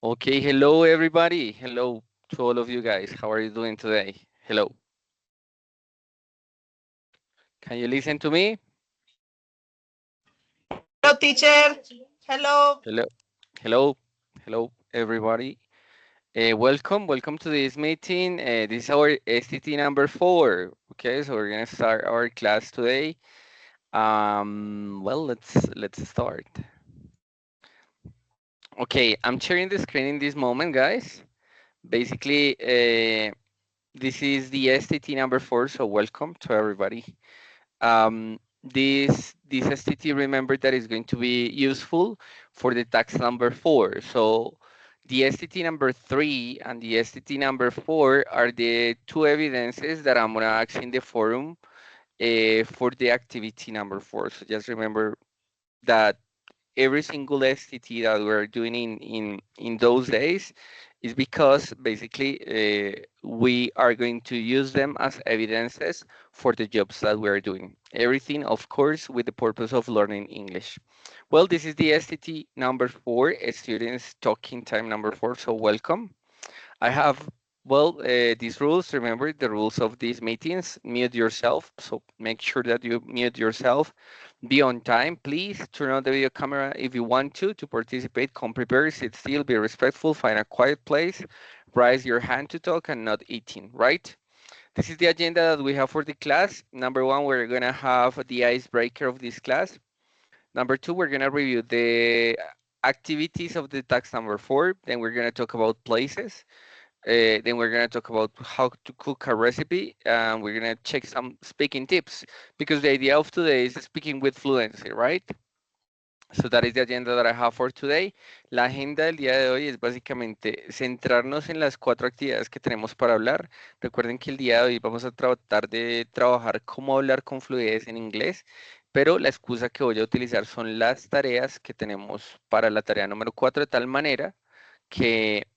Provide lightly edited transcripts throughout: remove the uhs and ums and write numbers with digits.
Okay, hello everybody. Hello to all of you guys. How are you doing today? Hello. Can you listen to me? Hello, teacher. Hello. Hello. Hello. Hello everybody. Welcome to this meeting. This is our STT number 4. Okay, so we're gonna start our class today. Well, let's start. Okay, I'm sharing the screen in this moment, guys. Basically, this is the STT number 4, so welcome to everybody. This STT, remember that is going to be useful for the tax number 4. So the STT number 3 and the STT number 4 are the two evidences that I'm gonna ask in the forum for the activity number 4. So just remember that every single STT that we're doing in those days is because basically we are going to use them as evidences for the jobs that we are doing. Everything, of course, with the purpose of learning English. Well, this is the STT number 4, students talking time number 4, so welcome. I have, well, these rules. Remember the rules of these meetings. Mute yourself. So make sure that you mute yourself. Be on time. Please turn on the video camera if you want to participate. Come prepared, sit still, be respectful, find a quiet place, raise your hand to talk and not eating, right? This is the agenda that we have for the class. Number 1, we're going to have the icebreaker of this class. Number 2, we're going to review the activities of the task number 4. Then we're going to talk about places. Then we're going to talk about how to cook a recipe, and we're going to check some speaking tips, because the idea of today is speaking with fluency, right? So that is the agenda that I have for today. La agenda del día de hoy es básicamente centrarnos en las 4 actividades que tenemos para hablar. Recuerden que el día de hoy vamos a tratar de trabajar cómo hablar con fluidez en inglés, pero la excusa que voy a utilizar son las tareas que tenemos para la tarea número 4, de tal manera que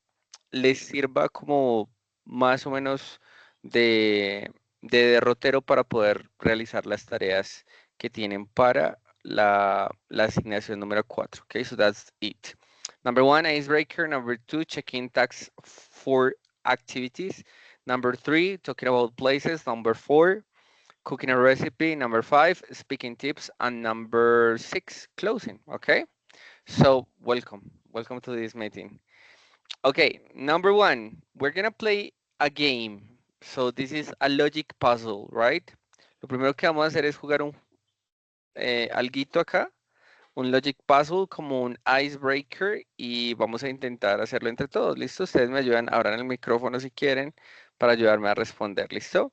les sirva como más o menos de derrotero para poder realizar las tareas que tienen para la asignación número 4. Okay, so that's it. Number 1, icebreaker. Number 2, check-in tax for activities. Number 3, talking about places. Number 4, cooking a recipe. Number 5, speaking tips. And number 6, closing. Okay, so welcome to this meeting. Okay, number 1, we're gonna play a game. So this is a logic puzzle, right? Lo primero que vamos a hacer es jugar un alguito acá, un logic puzzle como un icebreaker, y vamos a intentar hacerlo entre todos. ¿Listo? Ustedes me ayudan, abran el micrófono si quieren para ayudarme a responder. ¿Listo?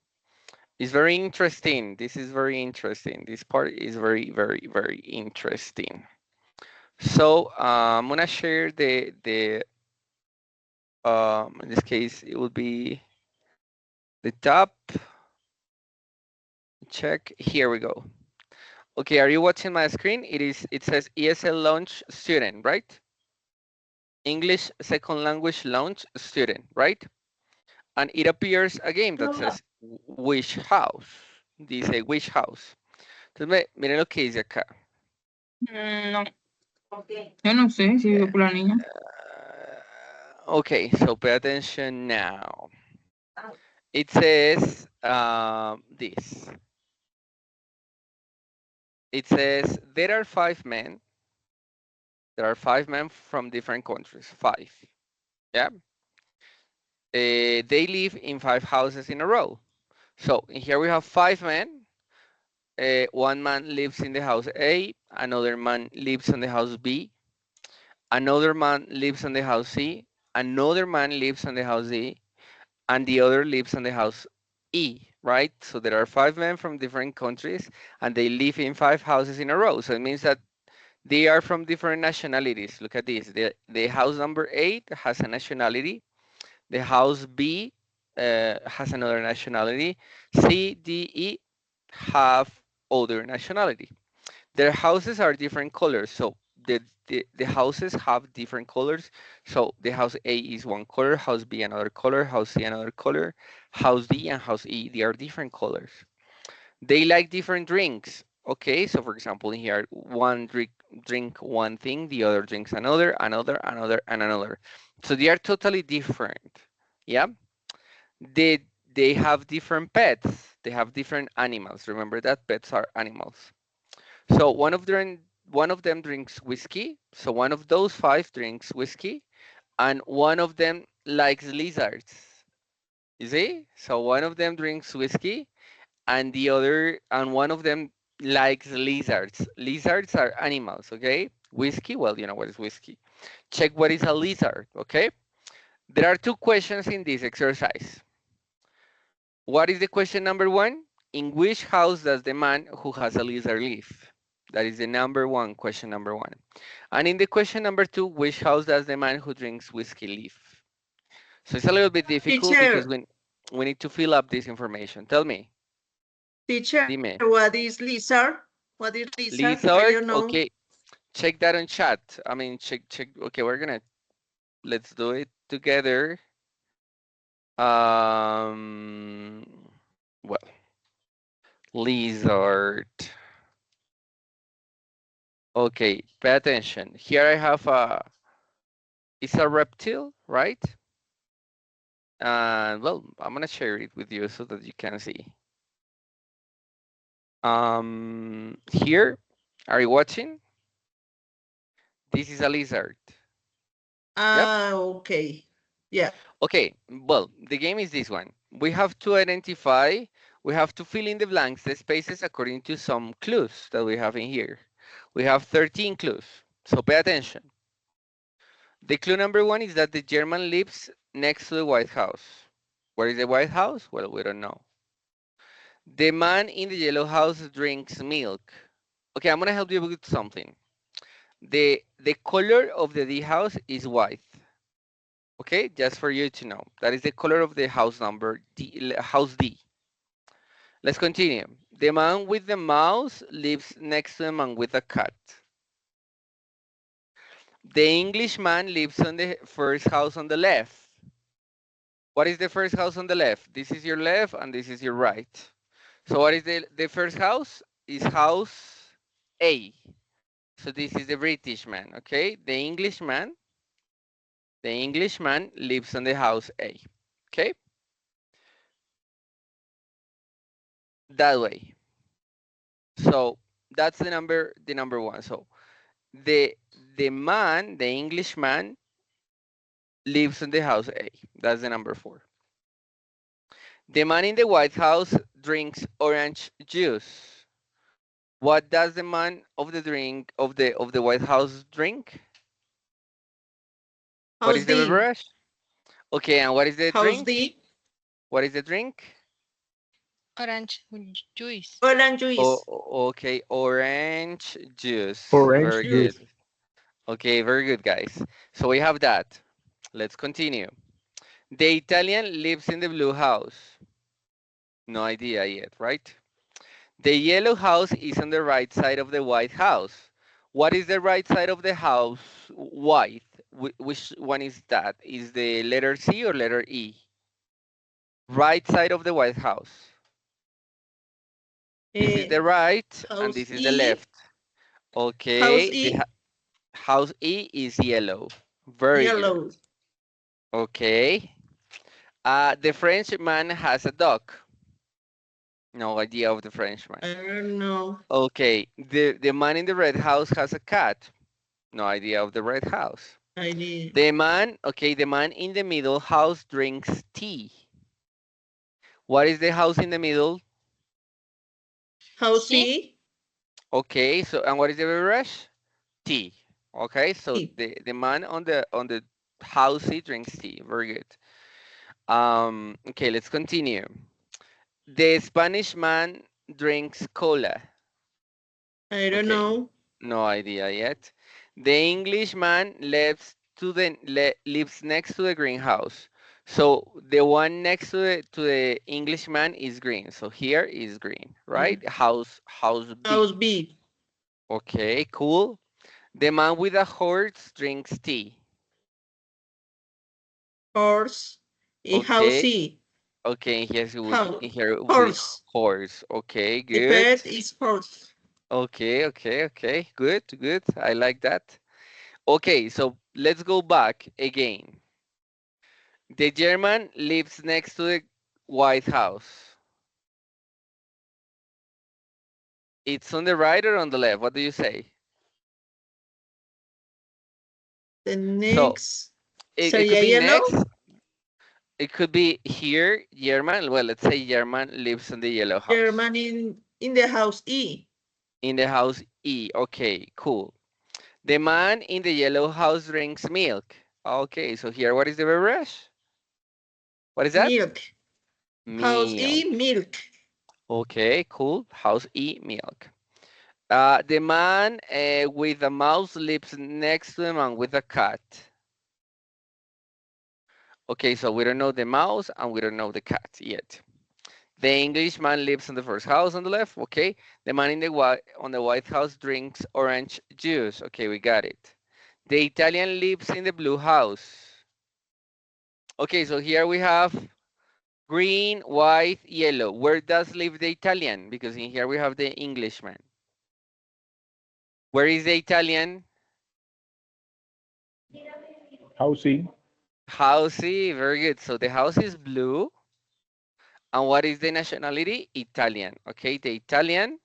It's very interesting. This is very interesting. This part is very interesting. So I'm gonna share the in this case, it would be the top. Check. Here we go. Okay, are you watching my screen? It says ESL launch student, right? English second language launch student, right? And it appears a game that says Wish House. Dice which house. Entonces, miren lo que dice acá. No, yo no sé si vivo con la niña. Okay, so pay attention now. It says this. It says there are five men. There are five men from different countries. Five. Yeah. They live in five houses in a row. So here we have five men. One man lives in the house A. Another man lives in the house B. Another man lives in the house C. Another man lives in the house D. And the other lives in the house E, right? So there are five men from different countries and they live in five houses in a row. So it means that they are from different nationalities. Look at this. The house number 8 has a nationality. The house B has another nationality. C, D, E have other nationality. Their houses are different colors. So the houses have different colors. So the house A is one color, house B another color, house C another color, house D and house E, they are different colors. They like different drinks. Okay, so for example, here one drink one thing, the other drinks another, and another. So they are totally different. Yeah, they they have different pets. They have different animals. Remember that pets are animals. So one of them drinks whiskey. So one of those five drinks whiskey, and one of them likes lizards. You see? So one of them drinks whiskey, and one of them likes lizards. Lizards are animals, okay? Whiskey, well, you know what is whiskey. Check what is a lizard, okay? There are two questions in this exercise. What is the question number one? In which house does the man who has a lizard live? That is the number one, question number one. And in the question number two, which house does the man who drinks whiskey live? So it's a little bit difficult because Teacher, we need to fill up this information. Tell me, teacher, dime. what is lizard? What is lizard? I Lizard, don't know. okay, check that on chat. I mean, check. Okay, let's do it together. Um, well, lizard. Okay, pay attention. Here I have it's a reptile, right? And well, I'm gonna share it with you so that you can see. Here, are you watching? This is a lizard. Yep. Ah, okay. Yeah. Okay, well, the game is this one. We have to fill in the blanks, the spaces according to some clues that we have in here. We have 13 clues, so pay attention. The clue number one is that the German lives next to the White House. Where is the White House? Well, we don't know. The man in the yellow house drinks milk. Okay, I'm gonna help you with something. The color of the D house is white. Okay, just for you to know. That is the color of the house number D, house D. Let's continue. The man with the mouse lives next to the man with the cat. The Englishman lives on the first house on the left. What is the first house on the left? This is your left and this is your right. So what is the first house? Is house A. So this is the British man, okay? The Englishman lives on the house A. Okay? That way. So that's the number one. So the the Englishman lives in the house A. That's the number four. The man in the White House drinks orange juice. What does the man of the drink of the White House drink? What House is the D. beverage? Okay, and what is the House drink? D. What is the drink? Orange juice. Orange Oh, juice. okay, orange juice. Orange Very good. juice. Juice. Okay, very good, guys. So we have that. Let's continue. The Italian lives in the blue house. No idea yet, right? The yellow house is on the right side of the white house. What is the right side of the house? White. Which one is that? Is the letter C or letter E? Right side of the White House. This is Eh, the right and house this is the E. left. House Okay, E. house E is yellow. Very good. Yellow. Okay. The Frenchman has a dog. No idea of the Frenchman. I don't know. Okay, the man in the red house has a cat. No idea of the red house. I did. The man in the middle house drinks tea. What is the house in the middle? House C. E. Okay, so and what is the beverage? Tea. Okay, so E. the man on the house he drinks tea. Very good. Okay, let's continue. The Spanish man drinks cola. I don't Okay, know. no idea yet. The Englishman lives next to the greenhouse. So the one next to the Englishman is green. So here is green, Yeah. right? House House B. B. Okay, cool. The man with a horse drinks tea. Horse. E. House Okay, E. okay. House. Here it would be Horse. horse. Okay, The good. pet is horse. Okay. Good. I like that. Okay, so let's go back again. The German lives next to the White House. It's on the right or on the left? What do you say? The So next. it could Sería be yellow. next. It could be here, German. Well, let's say German lives in the yellow house. German in the house E. In the house E. Okay, cool. The man in the yellow house drinks milk. Okay, so here, what is the beverage? What is that? Milk. House E. Milk. Milk. Okay, cool. House E, milk. The man with a mouse lives next to the man with a cat. Okay, so we don't know the mouse and we don't know the cat yet. The Englishman lives in the first house on the left. Okay, the man in the on the White House drinks orange juice. Okay, we got it. The Italian lives in the blue house. Okay, so here we have green, white, yellow. Where does live the Italian? Because in here we have the Englishman. Where is the Italian? Housing, Housey, very good. So the house is blue. And what is the nationality? Italian. Okay, the Italian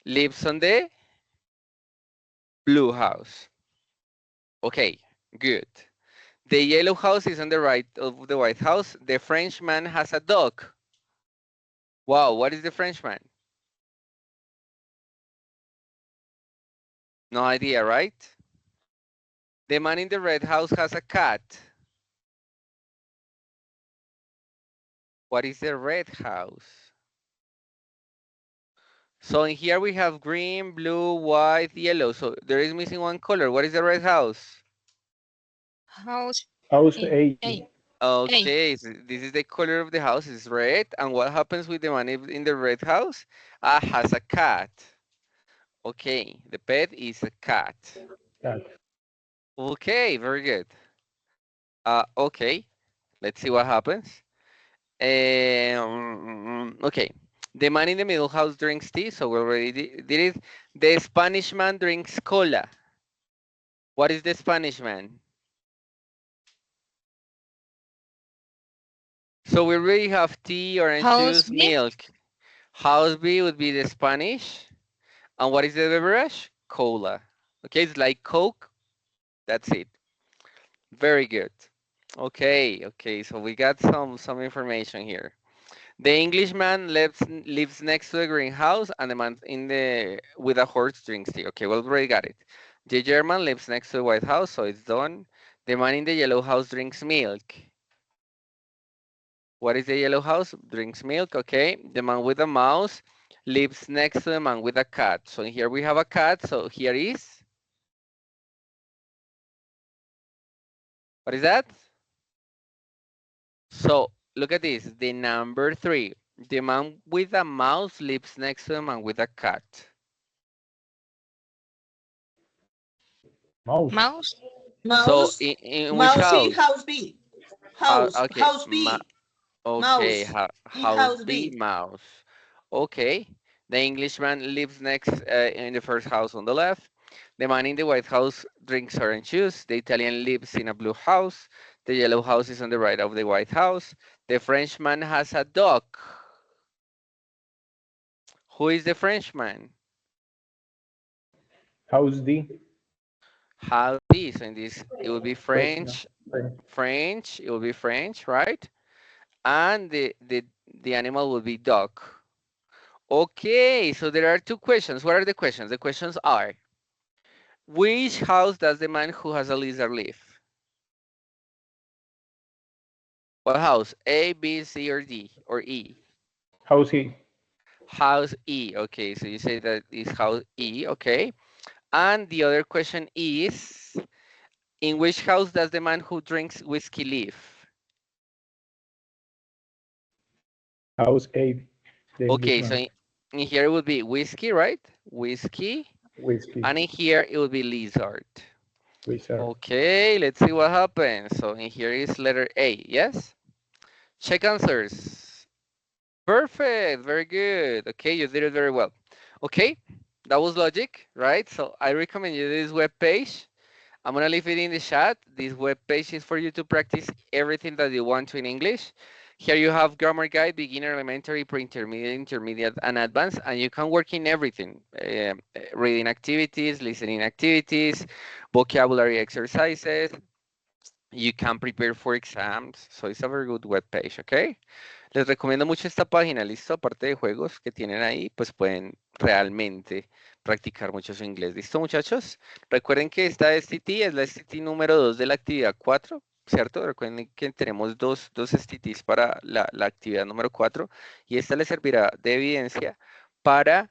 lives on the blue house. Okay, good. The yellow house is on the right of the White House. The Frenchman has a dog. Wow, what is the Frenchman? No idea, right? The man in the red house has a cat. What is the red house? So in here we have green, blue, white, yellow. So there is missing one color. What is the red house? House house A. A, A. A. Okay, so this is the color of the house, it's red. And what happens with the man in the red house? Ah, has a cat. Okay, the pet is a cat. cat, Okay, very good. Okay, let's see what happens. Okay, the man in the middle house drinks tea, so we already did it. The Spanish man drinks cola. What is the Spanish man? So we already have tea, orange House juice, B. milk. House B would be the Spanish. And what is the beverage? Cola. Okay, it's like Coke. That's it. Very good. Okay, so we got some information here. The Englishman lives next to the greenhouse, and the man in the with a horse drinks tea. Okay, well, we already got it. The German lives next to the White House, so it's done. The man in the yellow house drinks milk. What is the yellow house? Drinks milk. Okay. The man with a mouse lives next to the man with a cat. So here we have a cat. So here is, what is that? So look at this. The number 3. The man with a mouse lives next to the man with a cat. mouse, Mouse. So Mouse. in which Mouse E. house? House B. House. Okay. House B. Okay. Mouse. E. House House B B. mouse. Okay. The Englishman lives next in the first house on the left. The man in the White House drinks orange juice. The Italian lives in a blue house. The yellow house is on the right of the White House. The Frenchman has a dog. Who is the Frenchman? House D. How D. So in this, it will be French. French. French. It will be French, right? And the animal will be dog. Okay, so there are two questions. What are the questions? The questions are, which house does the man who has a lizard live? What house? A, B, C, or D, or E? House E. House E. Okay, so you say that is house E, okay. And the other question is, in which house does the man who drinks whiskey live? House A. The Okay, so Englishman. in here it would be whiskey, right? Whiskey. Whiskey. And in here it would be lizard. Wizard. Okay, let's see what happens. So in here is letter A, yes? Check answers. Perfect, very good. Okay, you did it very well. Okay, that was logic, right? So I recommend you this web page. I'm gonna leave it in the chat. This web page is for you to practice everything that you want to in English. Here you have grammar guide, beginner, elementary, pre-intermediate, intermediate, and advanced, and you can work in everything. Reading activities, listening activities, vocabulary exercises. You can prepare for exams. So it's a very good web page, okay? Les recomiendo mucho esta página, listo, aparte de juegos que tienen ahí, pues pueden realmente practicar mucho su inglés. ¿Listo, muchachos? Recuerden que esta STT es la STT número 2 de la actividad 4, ¿cierto? Recuerden que tenemos dos STTs para la actividad número 4 y esta les servirá de evidencia para,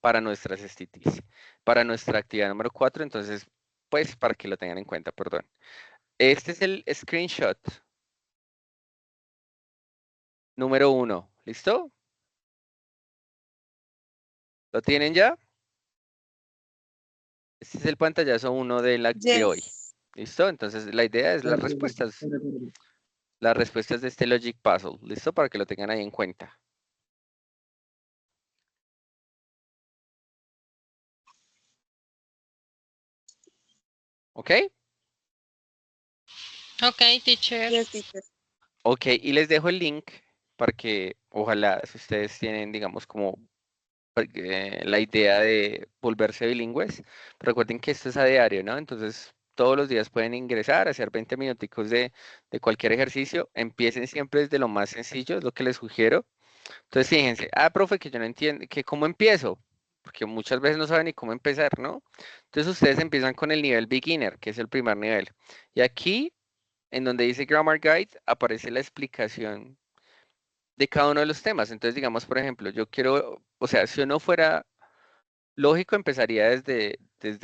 para nuestras STTs, para nuestra actividad número 4, entonces, pues para que lo tengan en cuenta, perdón. Este es el screenshot número 1, ¿listo? ¿Lo tienen ya? Este es el pantallazo 1 de hoy. ¿Listo? Entonces la idea es las respuestas de este Logic Puzzle. ¿Listo? Para que lo tengan ahí en cuenta. ¿Ok? Okay, teacher. Yes, teacher. Ok, y les dejo el link para que ojalá si ustedes tienen, digamos, como la idea de volverse bilingües, recuerden que esto es a diario, ¿no? Entonces todos los días pueden ingresar, hacer 20 minuticos de cualquier ejercicio. Empiecen siempre desde lo más sencillo, es lo que les sugiero. Entonces fíjense, profe, que yo no entiendo, que cómo empiezo, porque muchas veces no saben ni cómo empezar, ¿no? Entonces ustedes empiezan con el nivel beginner, que es el primer nivel. Y aquí, en donde dice Grammar Guide, aparece la explicación de cada uno de los temas. Entonces, digamos, por ejemplo, yo quiero, o sea, si uno fuera lógico, empezaría desde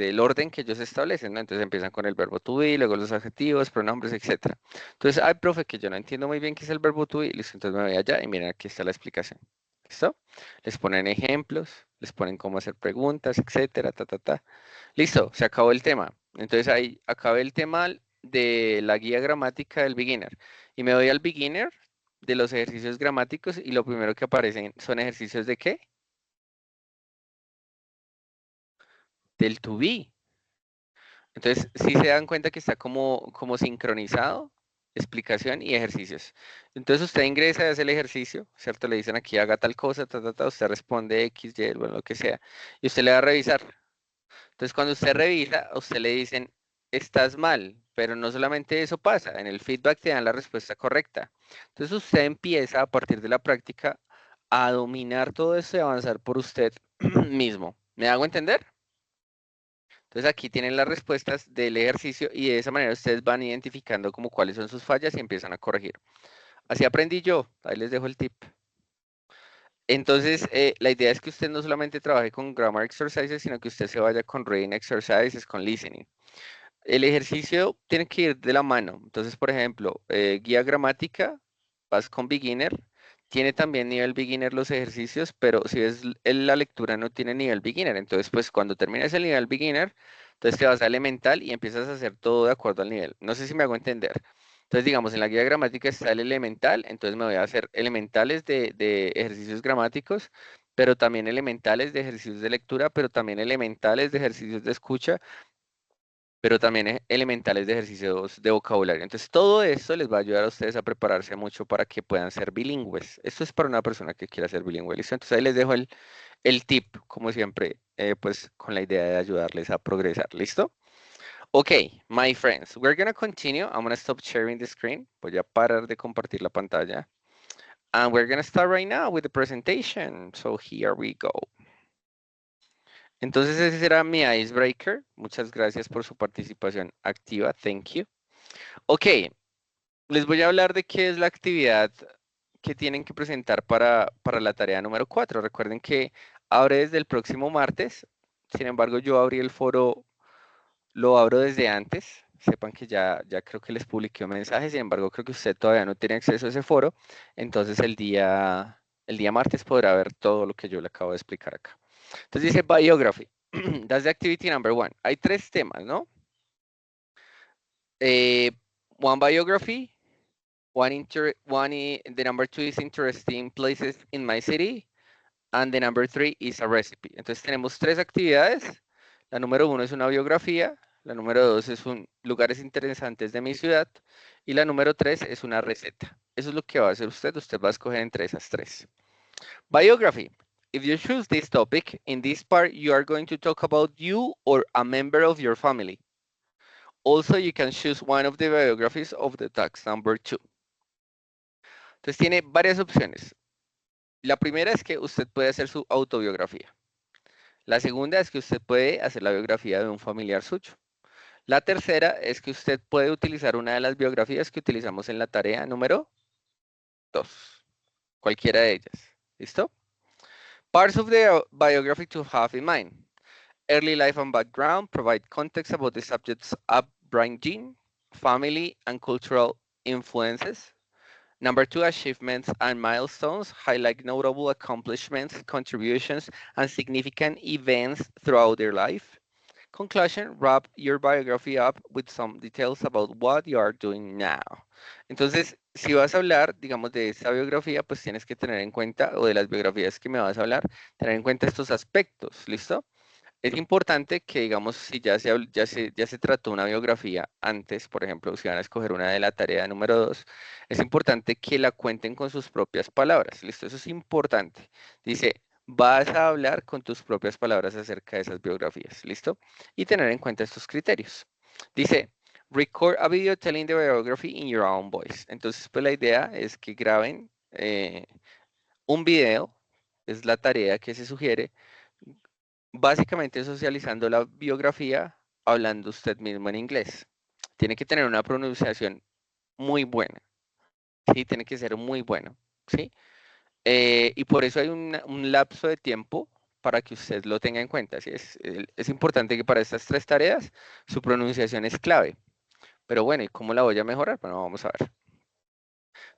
el orden que ellos establecen, ¿no? Entonces empiezan con el verbo to be, luego los adjetivos, pronombres, etcétera. Entonces, ay, profe, que yo no entiendo muy bien qué es el verbo to be, listo, entonces me voy allá y miren, aquí está la explicación. ¿Listo? Les ponen ejemplos, les ponen cómo hacer preguntas, etcétera, ta, ta, ta. Listo, se acabó el tema. Entonces ahí acabé el tema de la guía gramática del beginner. Y me voy al beginner de los ejercicios gramáticos y lo primero que aparecen son ejercicios de ¿qué? Del to be. Entonces, si se dan cuenta que está como sincronizado, explicación y ejercicios. Entonces usted ingresa y hace el ejercicio, ¿cierto? Le dicen aquí haga tal cosa, ta, ta, ta, usted responde X, Y, bueno, lo que sea. Y usted le va a revisar. Entonces, cuando usted revisa, a usted le dicen, estás mal, pero no solamente eso pasa, en el feedback te dan la respuesta correcta. Entonces usted empieza a partir de la práctica a dominar todo esto y avanzar por usted mismo. ¿Me hago entender? Entonces aquí tienen las respuestas del ejercicio y de esa manera ustedes van identificando como cuáles son sus fallas y empiezan a corregir. Así aprendí yo, ahí les dejo el tip. Entonces, la idea es que usted no solamente trabaje con grammar exercises, sino que usted se vaya con reading exercises, con listening. El ejercicio tiene que ir de la mano. Entonces, por ejemplo, guía gramática, vas con beginner, tiene también nivel beginner los ejercicios, pero si ves la lectura no tiene nivel beginner. Entonces, pues cuando termines el nivel beginner, entonces te vas a elemental y empiezas a hacer todo de acuerdo al nivel. No sé si me hago entender. Entonces, digamos, en la guía gramática está el elemental, entonces me voy a hacer elementales de ejercicios gramáticos, pero también elementales de ejercicios de lectura, pero también elementales de ejercicios de escucha, pero también elementales de ejercicios de vocabulario. Entonces, todo esto les va a ayudar a ustedes a prepararse mucho para que puedan ser bilingües. Esto es para una persona que quiera ser bilingüe, ¿listo? Entonces, ahí les dejo el tip, como siempre, pues con la idea de ayudarles a progresar, ¿listo? Okay, my friends, we're gonna continue. I'm gonna stop sharing the screen. Voy a parar de compartir la pantalla. And we're gonna start right now with the presentation. So here we go. Entonces ese será mi icebreaker. Muchas gracias por su participación activa. Thank you. Ok, les voy a hablar de qué es la actividad que tienen que presentar para la tarea número 4. Recuerden que abre desde el próximo martes. Sin embargo, yo abrí el foro, lo abro desde antes. Sepan que ya creo que les publiqué un mensaje. Sin embargo, creo que usted todavía no tiene acceso a ese foro. Entonces el día martes podrá ver todo lo que yo le acabo de explicar acá. Entonces dice biography. That's the activity number 1. Hay 3 temas, ¿no? One biography, the number 2 is interesting places in my city, and the number 3 is a recipe. Entonces tenemos 3 actividades. La número 1 es una biografía, la número 2 es lugares interesantes de mi ciudad, y la número 3 es una receta. Eso es lo que va a hacer usted. Usted va a escoger entre esas 3. Biography. If you choose this topic, in this part you are going to talk about you or a member of your family. Also, you can choose one of the biographies of the task number 2. Entonces tiene varias opciones. La primera es que usted puede hacer su autobiografía. La segunda es que usted puede hacer la biografía de un familiar suyo. La tercera es que usted puede utilizar una de las biografías que utilizamos en la tarea número 2. Cualquiera de ellas. ¿Listo? Parts of the biography to have in mind. Early life and background provide context about the subject's upbringing, family, and cultural influences. Number 2, achievements and milestones highlight notable accomplishments, contributions, and significant events throughout their life. Conclusion, wrap your biography up with some details about what you are doing now. Entonces, si vas a hablar, digamos, de esta biografía, pues tienes que tener en cuenta, o de las biografías que me vas a hablar, tener en cuenta estos aspectos, ¿listo? Es importante que, digamos, si ya se trató una biografía antes, por ejemplo, si van a escoger una de la tarea número 2, es importante que la cuenten con sus propias palabras. ¿Listo? Eso es importante. Dice, vas a hablar con tus propias palabras acerca de esas biografías. ¿Listo? Y tener en cuenta estos criterios. Dice, record a video telling the biography in your own voice. Entonces, pues la idea es que graben un video, es la tarea que se sugiere, básicamente socializando la biografía, hablando usted mismo en inglés. Tiene que tener una pronunciación muy buena, ¿sí? Tiene que ser muy bueno, ¿sí? Y por eso hay un lapso de tiempo para que usted lo tenga en cuenta, ¿sí? Es importante que para estas 3 tareas su pronunciación es clave. Pero bueno, ¿y cómo la voy a mejorar? Bueno, vamos a ver.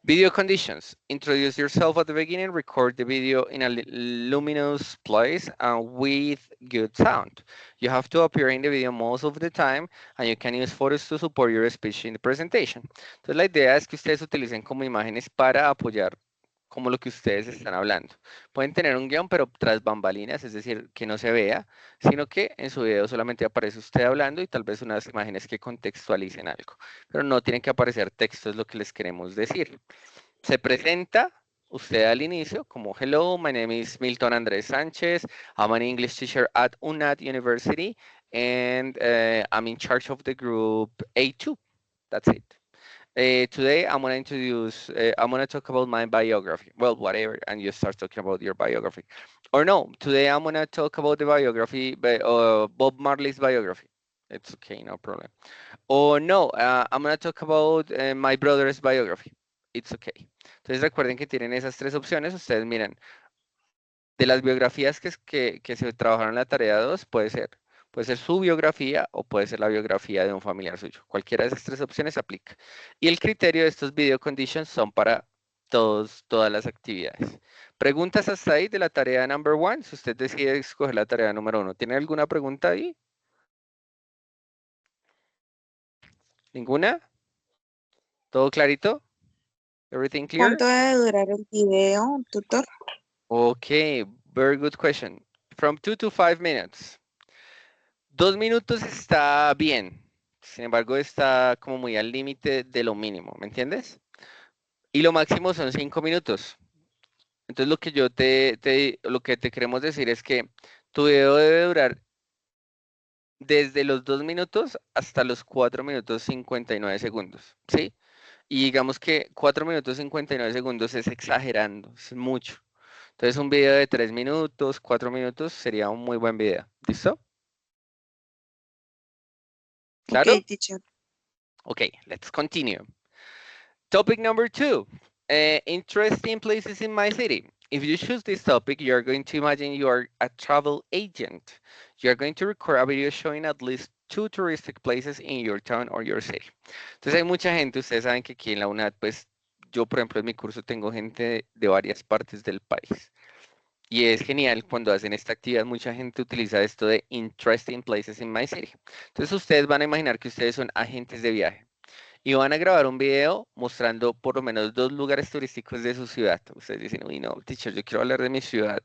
Video conditions. Introduce yourself at the beginning, record the video in a luminous place and with good sound. You have to appear in the video most of the time and you can use photos to support your speech in the presentation. Entonces la idea es que ustedes utilicen como imágenes para apoyar como lo que ustedes están hablando. Pueden tener un guión, pero tras bambalinas, es decir, que no se vea, sino que en su video solamente aparece usted hablando y tal vez unas imágenes que contextualicen algo. Pero no tienen que aparecer textos, es lo que les queremos decir. Se presenta usted al inicio como hello, my name is Milton Andrés Sánchez, I'm an English teacher at UNAT University and I'm in charge of the group A2. That's it. Today I'm going to I'm going to talk about my biography. Well, whatever, and you start talking about your biography. Or no, today I'm going to talk about the biography, Bob Marley's biography. It's okay, no problem. Or no, I'm going to talk about my brother's biography. It's okay. Entonces recuerden que tienen esas 3 opciones. Ustedes miran, de las biografías que se trabajaron en la tarea 2, puede ser su biografía o puede ser la biografía de un familiar suyo. Cualquiera de esas 3 opciones se aplica. Y el criterio de estos video conditions son para todas las actividades. ¿Preguntas hasta ahí de la tarea number 1? Si usted decide escoger la tarea número 1, ¿tiene alguna pregunta ahí? ¿Ninguna? ¿Todo clarito? Everything clear? ¿Cuánto debe durar el video, tutor? Ok, Very good question. From 2 to 5 minutes. 2 minutos está bien. Sin embargo, está como muy al límite de lo mínimo, ¿me entiendes? Y lo máximo son 5 minutos. Entonces lo que te queremos decir es que tu video debe durar desde los 2 minutos hasta los 4 minutos 59 segundos, ¿sí? Y digamos que 4 minutos 59 segundos es exagerando, es mucho. Entonces un video de 3 minutos, 4 minutos sería un muy buen video. ¿Listo? ¿Claro? Okay, teacher. Okay, let's continue. Topic number 2, interesting places in my city. If you choose this topic, you're going to imagine you are a travel agent. You're going to record a video showing at least 2 touristic places in your town or your city. Entonces hay mucha gente, ustedes saben que aquí en la UNAD, pues yo por ejemplo en mi curso tengo gente de varias partes del país. Y es genial cuando hacen esta actividad, mucha gente utiliza esto de interesting places in my city. Entonces ustedes van a imaginar que ustedes son agentes de viaje y van a grabar un video mostrando por lo menos 2 lugares turísticos de su ciudad. Ustedes dicen, uy, no, teacher, yo quiero hablar de mi ciudad.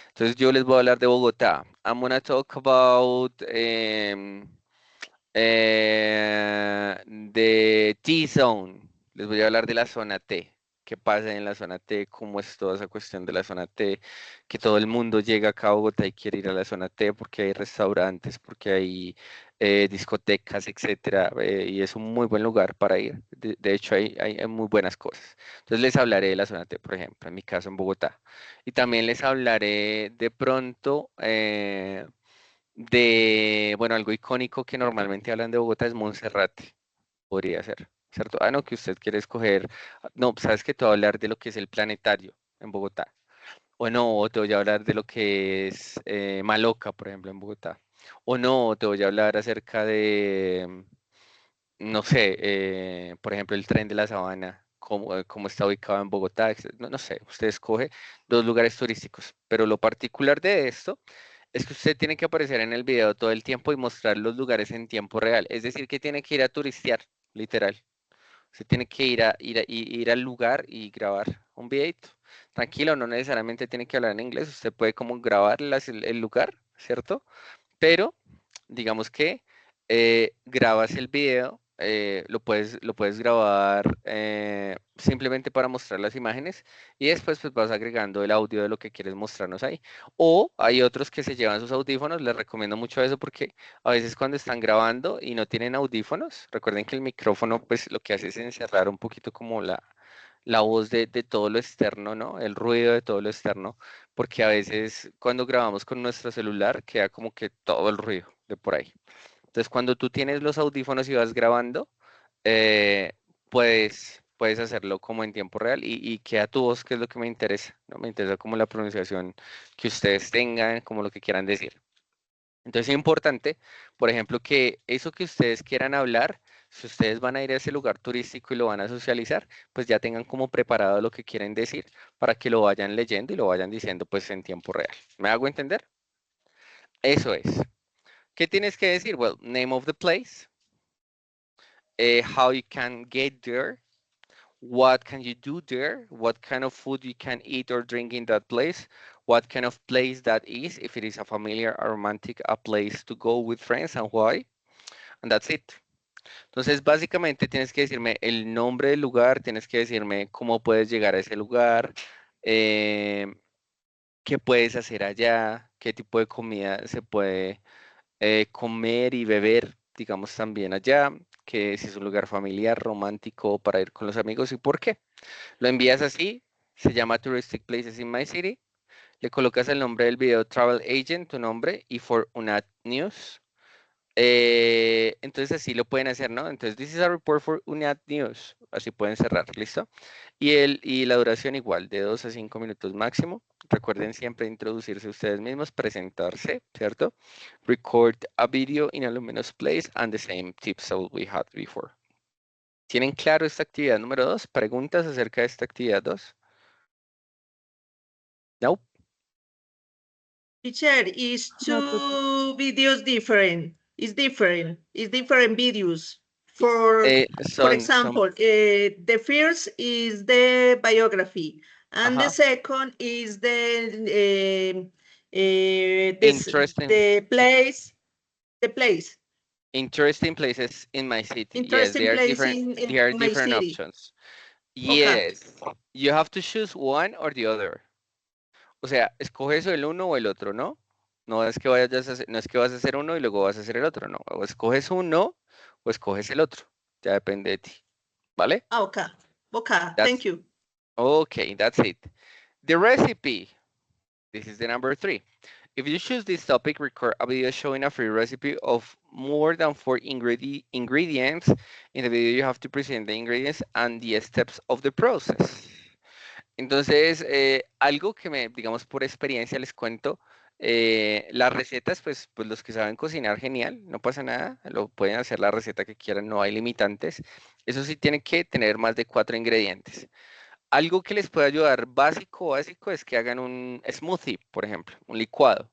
Entonces yo les voy a hablar de Bogotá. I'm gonna talk about the T-Zone. Les voy a hablar de la zona T. ¿Qué pasa en la zona T? ¿Cómo es toda esa cuestión de la zona T? Que todo el mundo llega acá a Bogotá y quiere ir a la zona T porque hay restaurantes, porque hay discotecas, etcétera, y es un muy buen lugar para ir. De hecho, hay muy buenas cosas. Entonces les hablaré de la zona T, por ejemplo, en mi caso en Bogotá. Y también les hablaré de pronto bueno, algo icónico que normalmente hablan de Bogotá es Monserrate, podría ser, ¿cierto? Ah, no, que usted quiere escoger, no, sabes que te voy a hablar de lo que es el planetario en Bogotá. O no, te voy a hablar de lo que es Maloca, por ejemplo, en Bogotá. O no, te voy a hablar acerca de, no sé, por ejemplo, el tren de la Sabana, cómo está ubicado en Bogotá, no, no sé, usted escoge 2 lugares turísticos. Pero lo particular de esto es que usted tiene que aparecer en el video todo el tiempo y mostrar los lugares en tiempo real. Es decir, que tiene que ir a turistear, literal. Usted tiene que ir al lugar y grabar un videito. Tranquilo, no necesariamente tiene que hablar en inglés. Usted puede como grabar el lugar, ¿cierto? Pero digamos que grabas el video, lo puedes grabar simplemente para mostrar las imágenes y después pues vas agregando el audio de lo que quieres mostrarnos ahí. O hay otros que se llevan sus audífonos, les recomiendo mucho eso porque a veces cuando están grabando y no tienen audífonos, recuerden que el micrófono pues lo que hace es encerrar un poquito como la voz de todo lo externo, ¿no? El ruido de todo lo externo, porque a veces cuando grabamos con nuestro celular queda como que todo el ruido de por ahí. Entonces, cuando tú tienes los audífonos y vas grabando, eh, puedes hacerlo como en tiempo real y queda tu voz, que es lo que me interesa, ¿no? Me interesa como la pronunciación que ustedes tengan, como lo que quieran decir. Entonces es importante, por ejemplo, que eso que ustedes quieran hablar, si ustedes van a ir a ese lugar turístico y lo van a socializar, pues ya tengan como preparado lo que quieren decir para que lo vayan leyendo y lo vayan diciendo pues en tiempo real. ¿Me hago entender? Eso es. ¿Qué tienes que decir? Well, name of the place, how you can get there, what can you do there, what kind of food you can eat or drink in that place, what kind of place that is, if it is a familiar or romantic a place to go with friends and why, and that's it. Entonces, básicamente tienes que decirme el nombre del lugar, tienes que decirme cómo puedes llegar a ese lugar, eh, qué puedes hacer allá, qué tipo de comida se puede comer y beber, digamos, también allá, que si es un lugar familiar, romántico para ir con los amigos y por qué. Lo envías así, se llama Touristic Places in My City, le colocas el nombre del video Travel Agent, tu nombre, y for Unat News. Entonces así lo pueden hacer, ¿no? Entonces, this is a report for Unat News. Así pueden cerrar, ¿listo? Y la duración igual, de 2 a 5 minutos máximo. Recuerden siempre introducirse ustedes mismos, presentarse, ¿cierto? Record a video in a luminous place and the same tips that we had before. ¿Tienen claro esta actividad número 2? ¿Preguntas acerca de esta actividad 2? No. Teacher, is two videos different? It's different. It's different videos. For Son example, the first is the biography, And the Ajá. second is Interesting. the place, Interesting places in my city. Yes, interesting place they are in my different city. options. Okay. Yes. You have to choose one or the other. O sea, escoges el uno o el otro, ¿no? No es que vayas a hacer, no es que vas a hacer uno y luego vas a hacer el otro, no. O escoges uno o escoges el otro. Ya depende de ti. ¿Vale? Okay. Okay. That's Thank you. okay, that's it. The recipe. This is the number 3. If you choose this topic, record a video showing a free recipe of more than 4 ingredients. In the video, you have to present the ingredients and the steps of the process. Entonces, algo que digamos, por experiencia les cuento, las recetas, pues los que saben cocinar, genial, no pasa nada, lo pueden hacer la receta que quieran, no hay limitantes. Eso sí, tiene que tener más de 4 ingredientes. Algo que les puede ayudar básico es que hagan un smoothie, por ejemplo, un licuado,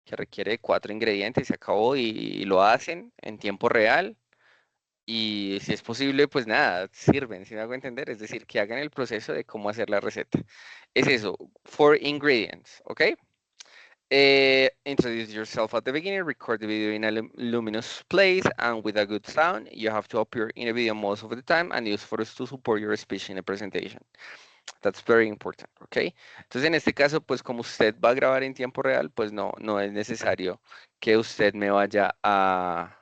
que requiere 4 ingredientes, se acabó y lo hacen en tiempo real. Y si es posible, pues nada, sirven, si me hago entender, es decir, que hagan el proceso de cómo hacer la receta. Es eso, 4 ingredients, ¿ok? Introduce yourself at the beginning, record the video in a luminous place and with a good sound. You have to appear in a video most of the time and use photos to support your speech in a presentation. That's very important, ¿ok? Entonces, en este caso, pues como usted va a grabar en tiempo real, pues no es necesario que usted me vaya a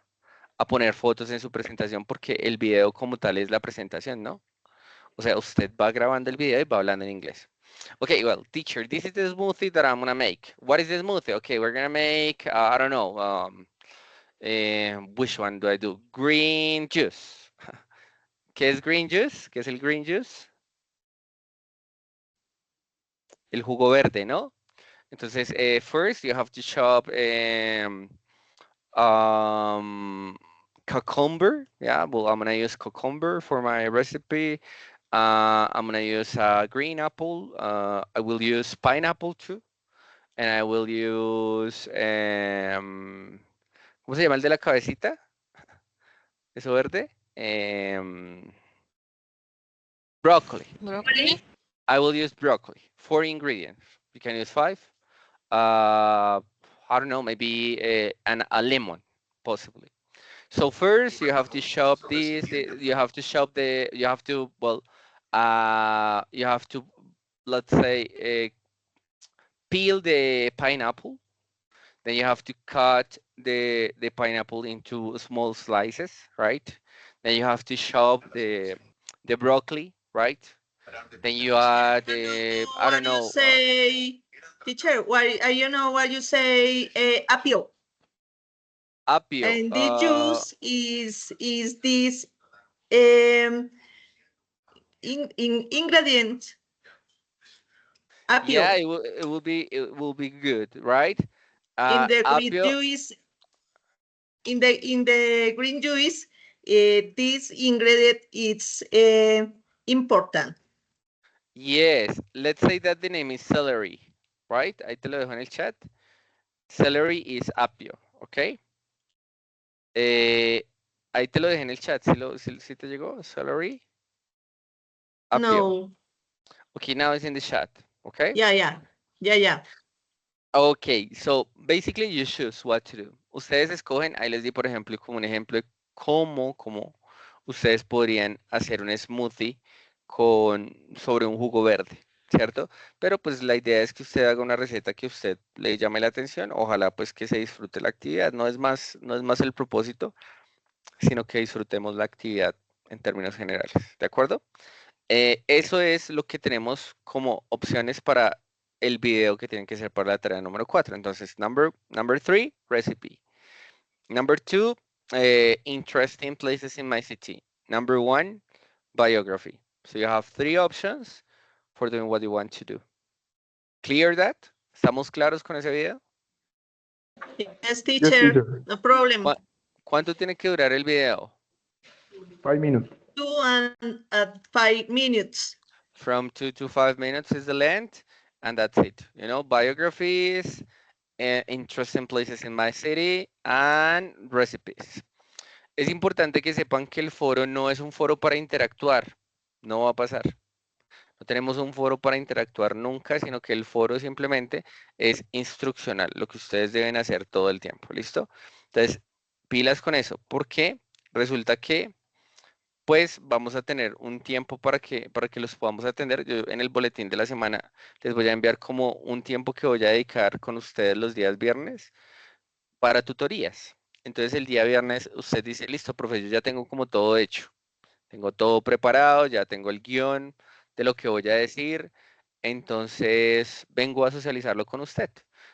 poner fotos en su presentación porque el video como tal es la presentación, ¿no? O sea, usted va grabando el video y va hablando en inglés. Okay, well, teacher, this is the smoothie that I'm gonna make. What is the smoothie? Okay, we're gonna make, I don't know, which one do I do? Green juice. ¿Qué es green juice? ¿Qué es el green juice? El jugo verde, ¿no? Entonces, first you have to chop cucumber. Yeah, well, I'm gonna use cucumber for my recipe. I'm gonna use green apple. I will use pineapple too, and I will use ¿cómo se llama el de la cabecita? Eso verde. Broccoli. Broccoli. I will use broccoli. 4 ingredients. You can use 5. I don't know, maybe a lemon, possibly. So first you have to chop this, you have to chop you have to, well, you have to, let's say, peel the pineapple. Then you have to cut the pineapple into small slices, right? Then you have to chop the broccoli, right? Then you add, I don't know. Say, teacher, why you know what you say? Apio. Apio. And the juice is this ingredient. Apio. Yeah, it will be good, right? In the green Apio, juice, in the green juice, this ingredient is important. yes. Let's say that the name is celery, right? Ahí te lo dejo en el chat. Celery is apio, ¿ok? Ahí te lo dejé en el chat. ¿Sí te llegó? Celery. Apio. No. Okay, now it's in the chat, okay? Yeah. Okay, so basically you choose what to do. Ustedes escogen, ahí les di por ejemplo como un ejemplo de cómo ustedes podrían hacer un smoothie sobre un jugo verde, ¿cierto? Pero pues la idea es que usted haga una receta que a usted le llame la atención, ojalá pues que se disfrute la actividad, no es más el propósito, sino que disfrutemos la actividad en términos generales, ¿de acuerdo? Eso es lo que tenemos como opciones para el video que tienen que ser para la tarea número 4. Entonces, number 3, recipe. Number 2, interesting places in my city. Number 1, biography. So you have 3 options for doing what you want to do. Clear that? ¿Estamos claros con ese video? Yes, teacher. No problem. ¿Cuánto tiene que durar el video? 5 minutes. 2 and 5 minutes. From 2 to 5 minutes is the length, and that's it. You know, biographies, interesting places in my city, and recipes. Es importante que sepan que el foro no es un foro para interactuar. No va a pasar. No tenemos un foro para interactuar nunca, sino que el foro simplemente es instruccional, lo que ustedes deben hacer todo el tiempo, ¿listo? Entonces, pilas con eso, porque resulta que pues vamos a tener un tiempo para que los podamos atender. Yo en el boletín de la semana les voy a enviar como un tiempo que voy a dedicar con ustedes los días viernes para tutorías. Entonces el día viernes usted dice, listo, profe, yo ya tengo como todo hecho. Tengo todo preparado, ya tengo el guión de lo que voy a decir, entonces vengo a socializarlo con usted.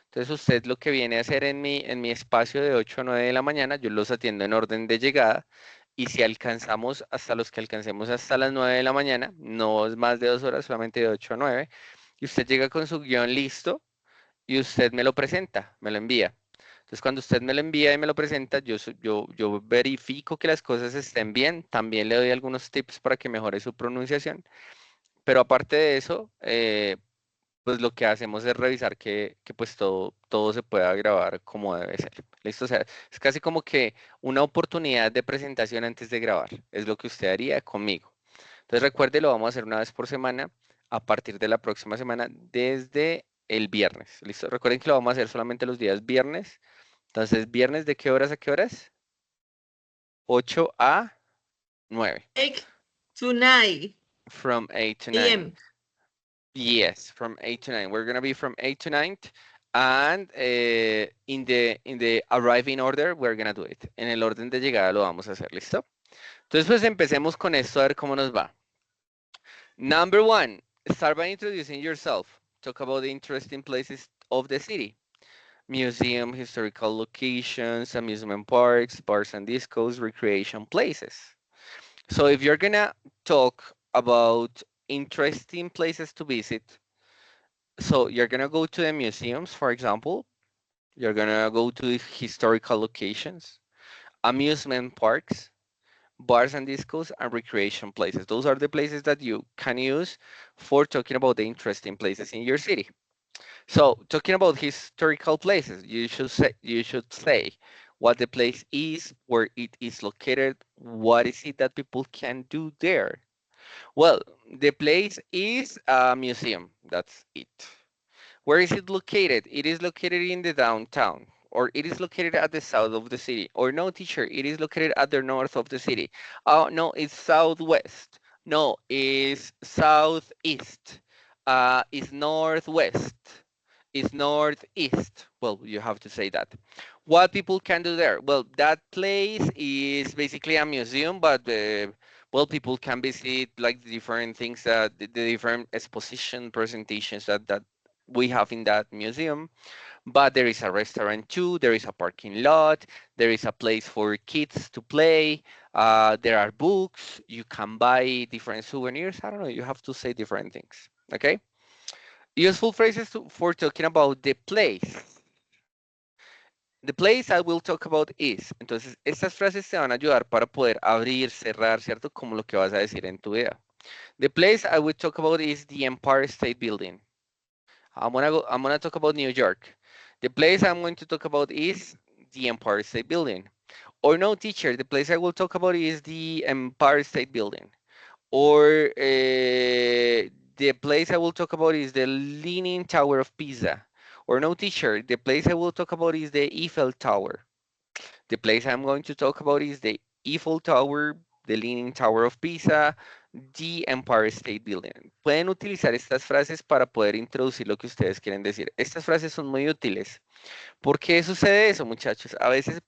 Entonces usted lo que viene a hacer en mi espacio de 8 a 9 de la mañana, yo los atiendo en orden de llegada y si alcanzamos hasta los que alcancemos hasta las 9 de la mañana, no es más de 2 horas, solamente de 8 a 9, y usted llega con su guión listo y usted me lo presenta, me lo envía. Entonces, cuando usted me lo envía y me lo presenta, yo verifico que las cosas estén bien. También le doy algunos tips para que mejore su pronunciación. Pero aparte de eso, pues lo que hacemos es revisar que pues todo se pueda grabar como debe ser. ¿Listo? O sea, es casi como que una oportunidad de presentación antes de grabar. Es lo que usted haría conmigo. Entonces, recuerde, lo vamos a hacer una vez por semana a partir de la próxima semana desde el viernes. ¿Listo? Recuerden que lo vamos a hacer solamente los días viernes. Entonces, viernes, ¿de qué horas a qué horas? 8 a 9. 8 to 9 From 8 to 9. a.m. Yes, from 8 to 9. We're going to be from 8 to 9. And in the arriving order, we're going to do it. En el orden de llegada lo vamos a hacer, ¿listo? Entonces, pues empecemos con esto a ver cómo nos va. Number 1, start by introducing yourself. Talk about the interesting places of the city. Museum, historical locations, amusement parks, bars and discos, recreation places. So if you're gonna talk about interesting places to visit, so you're gonna go to the museums, for example, you're gonna go to the historical locations, amusement parks, bars and discos, and recreation places. Those are the places that you can use for talking about the interesting places in your city. So talking about historical places, you should say what the place is, where it is located, what is it that people can do there. Well, the place is a museum. That's it. Where is it located? It is located in the downtown, or it is located at the south of the city. Or no, teacher, it is located at the north of the city. Oh, no, it's southwest. No, it's southeast. It's northwest. It's northeast. Well, you have to say that. What people can do there? Well, that place is basically a museum, but well, people can visit like the different things that the different exposition presentations that we have in that museum. But there is a restaurant too, there is a parking lot, there is a place for kids to play, there are books, you can buy different souvenirs. I don't know, you have to say different things. Okay? Useful phrases for talking about the place. The place I will talk about is. Entonces, estas frases te van a ayudar para poder abrir, cerrar, ¿cierto? Como lo que vas a decir en tu video. The place I will talk about is the Empire State Building. I'm gonna talk about New York. The place I'm going to talk about is the Empire State Building. Or no, teacher, the place I will talk about is the Empire State Building. Or the place I will talk about is the Leaning Tower of Pisa. Or no, teacher, the place I will talk about is the Eiffel Tower. The place I'm going to talk about is the Eiffel Tower, the Leaning Tower of Pisa, the Empire State Building. Pueden utilizar estas frases para poder introducir lo que ustedes quieren decir. Estas frases son muy útiles. ¿Por qué sucede eso, muchachos? A veces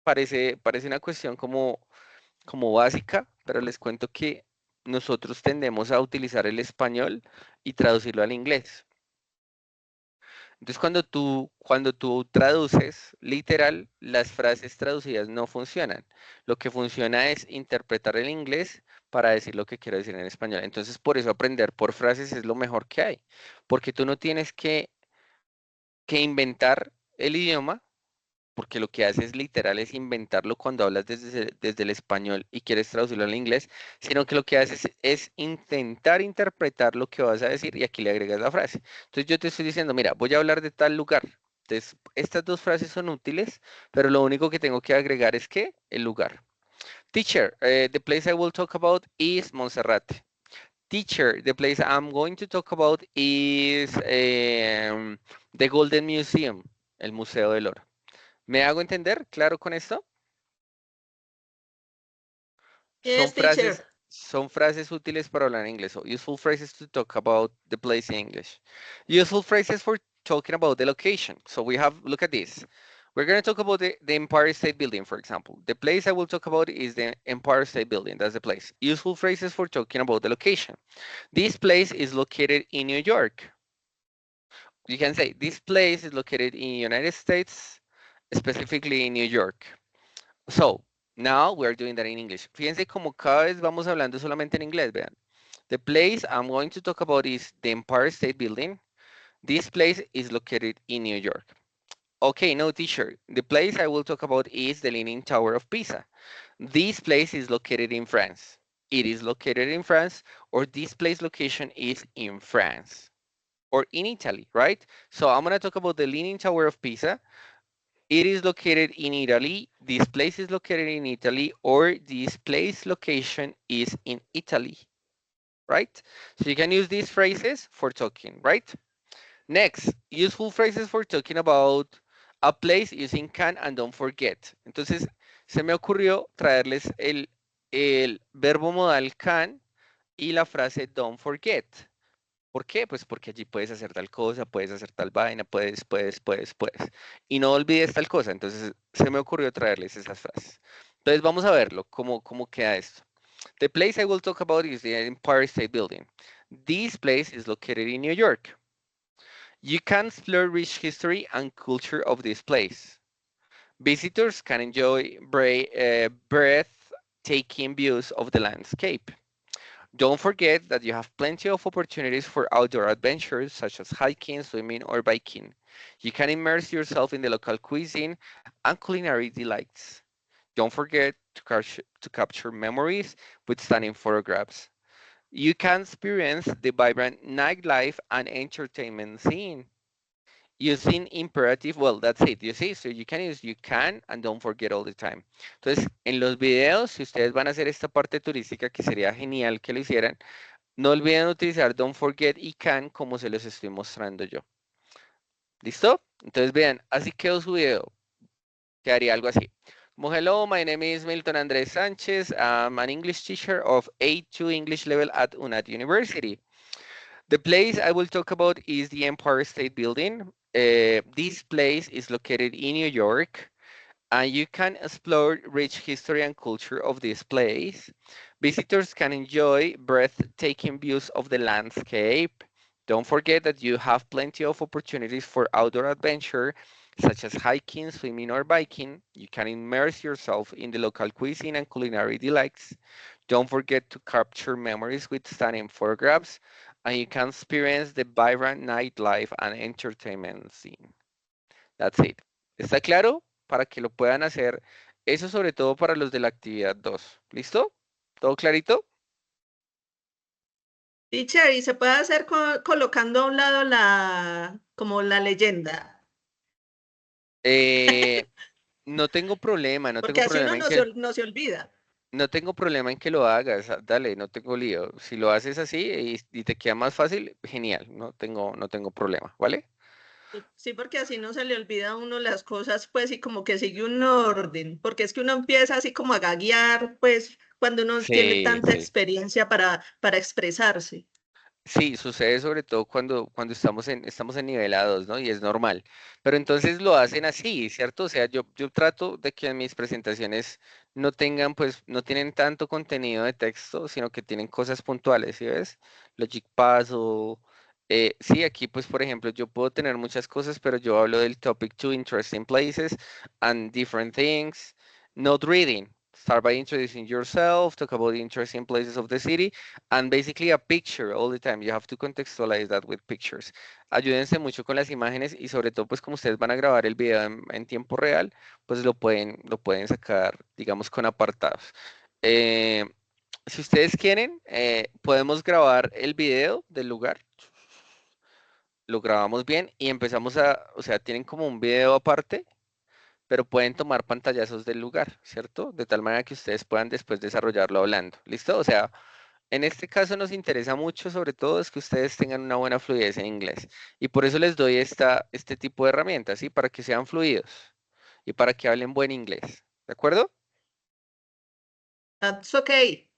parece una cuestión como básica, pero les cuento que nosotros tendemos a utilizar el español y traducirlo al inglés. Entonces, cuando tú traduces literal, las frases traducidas no funcionan. Lo que funciona es interpretar el inglés para decir lo que quiero decir en español. Entonces, por eso aprender por frases es lo mejor que hay, porque tú no tienes que inventar el idioma, porque lo que haces literal es inventarlo cuando hablas desde el español y quieres traducirlo al inglés, sino que lo que haces es intentar interpretar lo que vas a decir y aquí le agregas la frase. Entonces yo te estoy diciendo, mira, voy a hablar de tal lugar. Entonces, estas dos frases son útiles, pero lo único que tengo que agregar es el lugar. Teacher, the place I will talk about is Monserrate. Teacher, the place I'm going to talk about is the Golden Museum, el Museo del Oro. ¿Me hago entender? ¿Claro con esto? Yes, teacher. Son frases útiles para hablar en inglés. So useful phrases to talk about the place in English. Useful phrases for talking about the location. So we have, look at this. We're going to talk about the Empire State Building, for example. The place I will talk about is the Empire State Building. That's the place. Useful phrases for talking about the location. This place is located in New York. You can say this place is located in United States, specifically in New York. So, now we're doing that in English. Fíjense como cada vez vamos hablando solamente en inglés, vean. The place I'm going to talk about is the Empire State Building. This place is located in New York. Okay, no teacher. The place I will talk about is the Leaning Tower of Pisa. This place is located in France. It is located in France, or this place location is in France or in Italy, right? So I'm gonna talk about the Leaning Tower of Pisa. It is located in Italy. This place is located in Italy, or this place location is in Italy, right? So you can use these phrases for talking, right? Next, useful phrases for talking about a place using can and don't forget. Entonces, se me ocurrió traerles el verbo modal can y la frase don't forget. ¿Por qué? Pues porque allí puedes hacer tal cosa, puedes hacer tal vaina, puedes. Y no olvides tal cosa. Entonces, se me ocurrió traerles esas frases. Entonces, vamos a verlo, cómo queda esto. The place I will talk about is the Empire State Building. This place is located in New York. You can explore rich history and culture of this place. Visitors can enjoy breathtaking views of the landscape. Don't forget that you have plenty of opportunities for outdoor adventures such as hiking, swimming, or biking. You can immerse yourself in the local cuisine and culinary delights. Don't forget to capture memories with stunning photographs. You can experience the vibrant nightlife and entertainment scene. Using imperative, well, that's it, you see, so you can use you can and don't forget all the time. Entonces, en los videos, si ustedes van a hacer esta parte turística, que sería genial que lo hicieran, no olviden utilizar don't forget y can como se los estoy mostrando yo. ¿Listo? Entonces, vean, así quedó su video. Quedaría algo así. Como hello, my name is Milton Andrés Sánchez. I'm an English teacher of A2 English level at UNAT University. The place I will talk about is the Empire State Building. This place is located in New York, and you can explore rich history and culture of this place. Visitors can enjoy breathtaking views of the landscape. Don't forget that you have plenty of opportunities for outdoor adventure, such as hiking, swimming, or biking. You can immerse yourself in the local cuisine and culinary delights. Don't forget to capture memories with stunning photographs, and you can experience the vibrant nightlife and entertainment scene. That's it. ¿Está claro? Para que lo puedan hacer. Eso sobre todo para los de la actividad 2. ¿Listo? ¿Todo clarito? Teacher, y se puede hacer colocando a un lado como la leyenda. No tengo problema, Porque así uno no se olvida. no tengo problema en que lo hagas. Dale, no tengo lío. Si lo haces así y te queda más fácil, genial. No tengo problema, ¿vale? Sí, porque así no se le olvida a uno las cosas, pues, y como que sigue un orden, porque es que uno empieza así como a gaguear, pues, cuando uno tiene Sí, tanta sí. experiencia para expresarse. Sí, sucede sobre todo cuando estamos en nivelados, ¿no? Y es normal. Pero entonces lo hacen así, ¿cierto? O sea, yo trato de que mis presentaciones no tengan, pues, no tienen tanto contenido de texto, sino que tienen cosas puntuales, ¿sí ves? Logic Puzzle. Sí, aquí, pues, por ejemplo, yo puedo tener muchas cosas, pero yo hablo del topic to interesting places and different things. Not reading. Start by introducing yourself, talk about the interesting places of the city, and basically a picture all the time. You have to contextualize that with pictures. Ayúdense mucho con las imágenes y sobre todo pues como ustedes van a grabar el video en tiempo real, pues lo pueden sacar, digamos, con apartados. Eh, si ustedes quieren, podemos grabar el video del lugar. Lo grabamos bien y empezamos o sea, tienen como un video aparte, pero pueden tomar pantallazos del lugar, ¿cierto? De tal manera que ustedes puedan después desarrollarlo hablando. ¿Listo? O sea, En este caso nos interesa mucho, sobre todo, es que ustedes tengan una buena fluidez en inglés. Y por eso les doy este tipo de herramientas, ¿sí? Para que sean fluidos y para que hablen buen inglés. ¿De acuerdo? That's okay.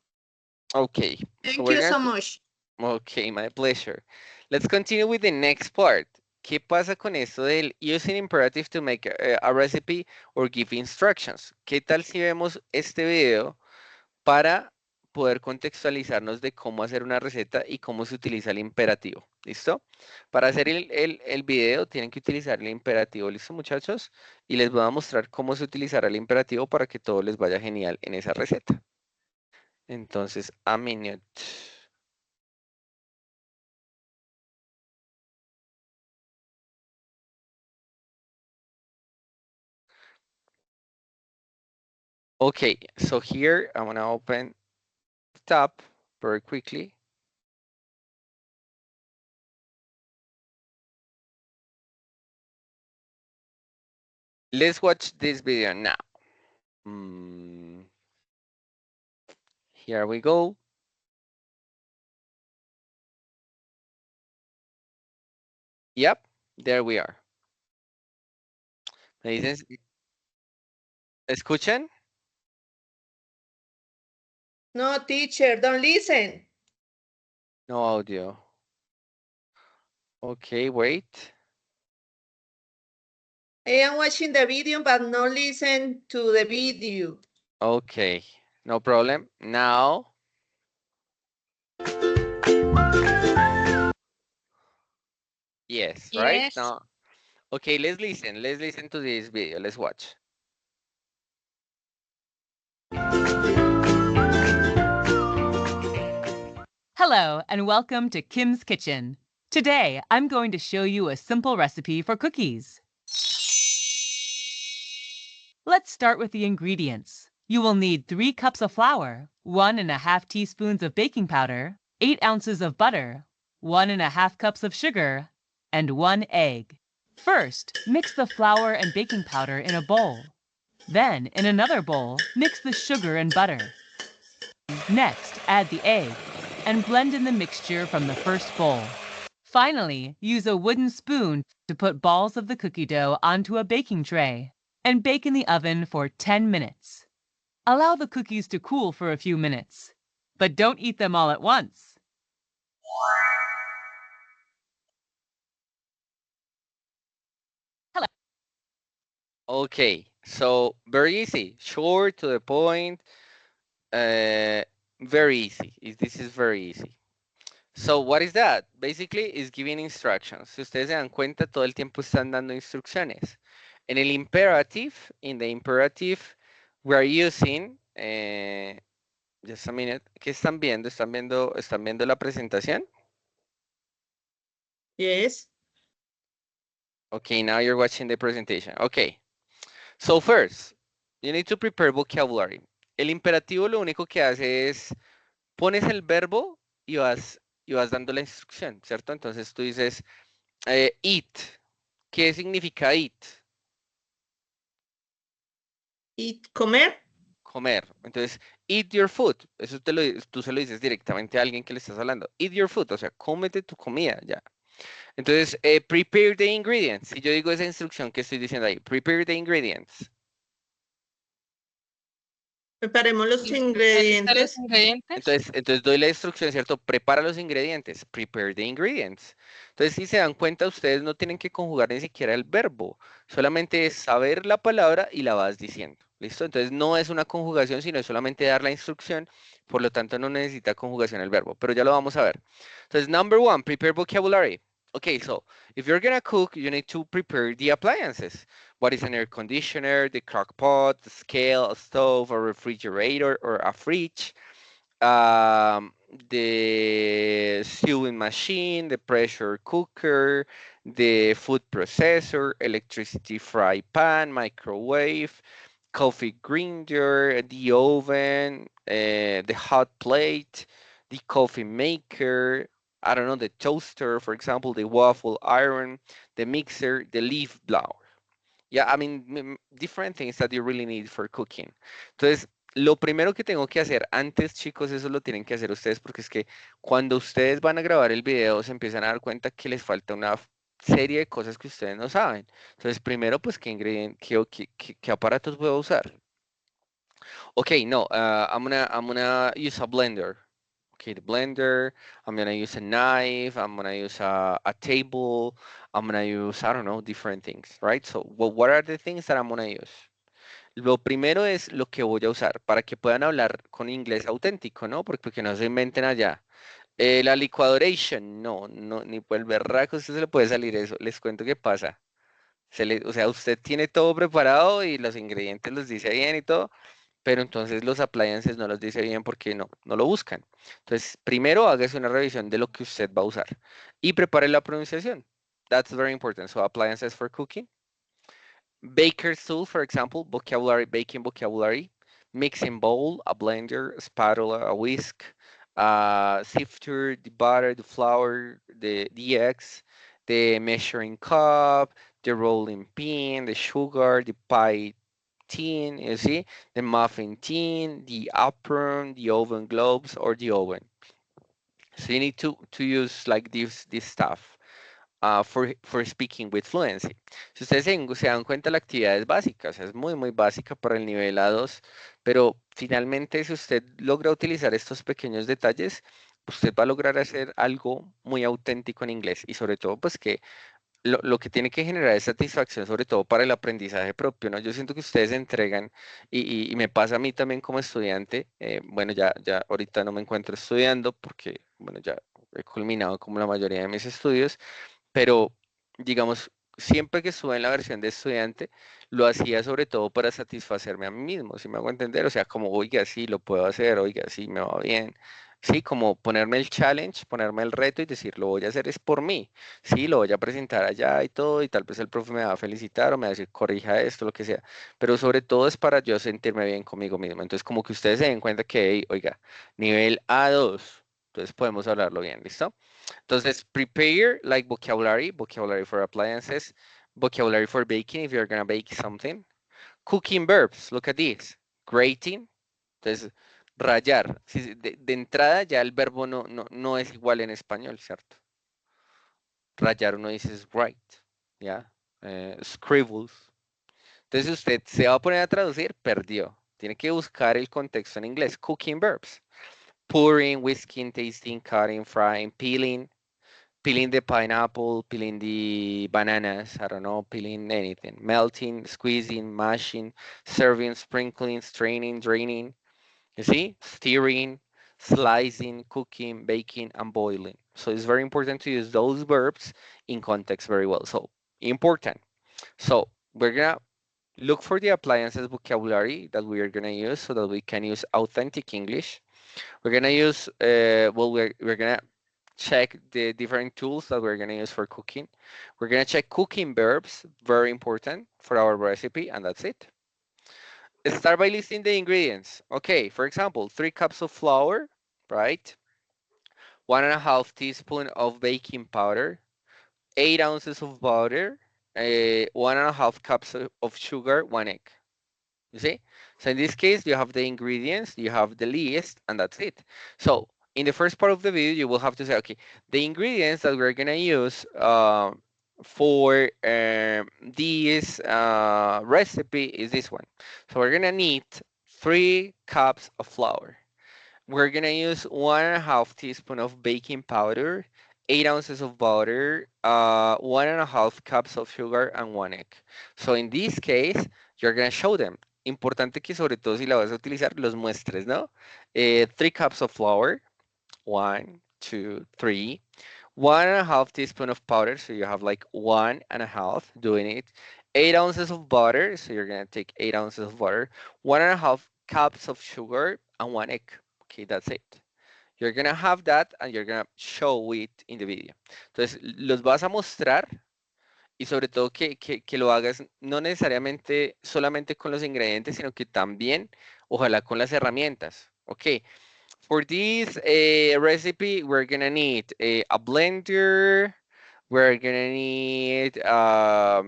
Okay. So Thank we're you gonna so much. Okay, my pleasure. Let's continue with the next part. ¿Qué pasa con esto del using imperative to make a recipe or give instructions? ¿Qué tal si vemos este video para poder contextualizarnos de cómo hacer una receta y cómo se utiliza el imperativo? ¿Listo? Para hacer el video tienen que utilizar el imperativo. ¿Listo, muchachos? Y les voy a mostrar cómo se utilizará el imperativo para que todo les vaya genial en esa receta. Entonces, a minute. Okay, so here I'm gonna open the tab very quickly. Let's watch this video now. Here we go. Yep, there we are. Me dicen, ¿escuchan? No, teacher, don't listen. No audio. Okay, wait. I am watching the video, but not listen to the video. Okay, no problem. Now. Yes, right? Yes. No. Okay, let's listen. Let's listen to this video. Let's watch. Hello and welcome to Kim's Kitchen. Today, I'm going to show you a simple recipe for cookies. Let's start with the ingredients. You will need 3 cups of flour, 1½ teaspoons of baking powder, 8 ounces of butter, 1½ cups of sugar, and 1 egg. First, mix the flour and baking powder in a bowl. Then, in another bowl, mix the sugar and butter. Next, add the egg and blend in the mixture from the first bowl. Finally, use a wooden spoon to put balls of the cookie dough onto a baking tray and bake in the oven for 10 minutes. Allow the cookies to cool for a few minutes, but don't eat them all at once. Okay, so very easy, short to the point, very easy. This is very easy. So what is that? Basically, is giving instructions. Si ustedes se dan cuenta, todo el tiempo están dando instrucciones. En el imperative, in the imperative, we are using, just a minute, ¿qué están viendo? ¿Están viendo la presentación? Yes. Okay, now you're watching the presentation. Okay. So first, you need to prepare vocabulary. El imperativo lo único que hace es, pones el verbo y vas dando la instrucción, ¿cierto? Entonces tú dices, eat. ¿Qué significa eat? Eat, comer. Comer. Entonces, eat your food. Eso tú se lo dices directamente a alguien que le estás hablando. Eat your food, o sea, cómete tu comida, ya. Entonces, prepare the ingredients. Si yo digo esa instrucción que estoy diciendo ahí, prepare the ingredients. Preparemos los Lista los ingredientes. ingredientes. Entonces doy la instrucción, ¿cierto? Prepara los ingredientes. Prepare the ingredients. Entonces, si se dan cuenta, ustedes no tienen que conjugar ni siquiera el verbo. Solamente es saber la palabra y la vas diciendo. ¿Listo? Entonces, no es una conjugación, sino es solamente dar la instrucción. Por lo tanto, no necesita conjugación el verbo. Pero ya lo vamos a ver. Entonces, number 1, prepare vocabulary. Okay, so if you're gonna cook, you need to prepare the appliances. What is an air conditioner, the crock pot, the scale, a stove, a refrigerator, or a fridge, the sewing machine, the pressure cooker, the food processor, electricity fry pan, microwave, coffee grinder, the oven, the hot plate, the coffee maker, I don't know, the toaster, for example, the waffle iron, the mixer, the leaf blower. Yeah, I mean, different things that you really need for cooking. Entonces, Lo primero que tengo que hacer antes, chicos, eso lo tienen que hacer ustedes porque es que cuando ustedes van a grabar el video se empiezan a dar cuenta que les falta una serie de cosas que ustedes no saben. Entonces, primero, pues, ¿qué qué aparatos voy a usar? Okay, no, I'm gonna use a blender. Okay, the blender. I'm gonna use a knife. I'm gonna use a table. I'm gonna use, I don't know, different things, right? So, what are the things that I'm gonna use? Lo primero es lo que voy a usar para que puedan hablar con inglés auténtico, ¿no? Porque no se inventen allá. La licuadoration, no, no, ni por el berraco usted se le puede salir eso. Les cuento qué pasa. O sea, usted tiene todo preparado y los ingredientes los dice bien y todo, pero entonces los appliances no los dice bien porque no lo buscan. Entonces, primero hágase una revisión de lo que usted va a usar y prepare la pronunciación. That's very important. So, appliances for cooking. Baker's tool, for example, vocabulary, baking vocabulary. Mixing bowl, a blender, a spatula, a whisk, sifter, the butter, the flour, the eggs, the measuring cup, the rolling pin, the sugar, the pie tin, you see, the muffin tin, the apron, the oven globes, or the oven. So you need to use like this stuff for speaking with fluency. Si ustedes se dan cuenta, la actividad es básica, o sea, es muy básica para el nivel A2, pero finalmente si usted logra utilizar estos pequeños detalles, usted va a lograr hacer algo muy auténtico en inglés y sobre todo pues que lo que tiene que generar es satisfacción, sobre todo para el aprendizaje propio, ¿no? Yo siento que ustedes entregan, y me pasa a mí también como estudiante, bueno, ya ahorita no me encuentro estudiando porque, bueno, ya he culminado como la mayoría de mis estudios, pero digamos, siempre que estuve en la versión de estudiante, lo hacía sobre todo para satisfacerme a mí mismo, si me hago entender, o sea, como, oiga, sí, lo puedo hacer, oiga, sí, me va bien. Sí, como ponerme el challenge, ponerme el reto y decir, lo voy a hacer es por mí. Sí, lo voy a presentar allá y todo, y tal vez el profe me va a felicitar o me va a decir, corrija esto, lo que sea. Pero sobre todo es para yo sentirme bien conmigo mismo. Entonces, como que ustedes se den cuenta que, hey, oiga, nivel A2, entonces podemos hablarlo bien, ¿listo? Entonces, prepare like vocabulary for appliances, vocabulary for baking if you're gonna bake something. Cooking verbs, look at this. Grating, entonces, rayar. De entrada ya el verbo no es igual en español, ¿cierto? Rayar uno dice es write, ¿ya? Scribbles. Entonces usted se va a poner a traducir, perdió. Tiene que buscar el contexto en inglés. Cooking verbs. Pouring, whisking, tasting, cutting, frying, peeling, peeling the pineapple, peeling the bananas, I don't know, peeling anything, melting, squeezing, mashing, serving, sprinkling, straining, draining, you see, stirring, slicing, cooking, baking, and boiling. So it's very important to use those verbs in context very well. So important. So we're gonna look for the appliances vocabulary that we are gonna use so that we can use authentic English. We're gonna use, we're gonna check the different tools that we're gonna use for cooking. We're gonna check cooking verbs, very important for our recipe, and that's it. Start by listing the ingredients. Okay, for example, 3 cups of flour, right? 1.5 teaspoon of baking powder, 8 ounces of butter, 1.5 cups of sugar, 1 egg. You see? So in this case, you have the ingredients, you have the list, and that's it. So in the first part of the video, you will have to say, okay, the ingredients that we're gonna use for this recipe is this one. So we're gonna need 3 cups of flour. We're gonna use 1.5 teaspoon of baking powder, 8 ounces of butter, 1.5 cups of sugar, and 1 egg. So in this case, you're gonna show them. Importante que sobre todo si la vas a utilizar, los muestres, ¿no? 3 cups of flour, 1, 2, 3. 1.5 teaspoon of powder, so you have like 1.5 doing it. 8 ounces of butter, so you're gonna take 8 ounces of butter. 1.5 cups of sugar, and 1 egg. Okay, that's it. You're gonna have that and you're gonna show it in the video. Entonces, los vas a mostrar y sobre todo que lo hagas no necesariamente solamente con los ingredientes, sino que también, ojalá con las herramientas. Ok, for this recipe, we're gonna need a blender, we're gonna need a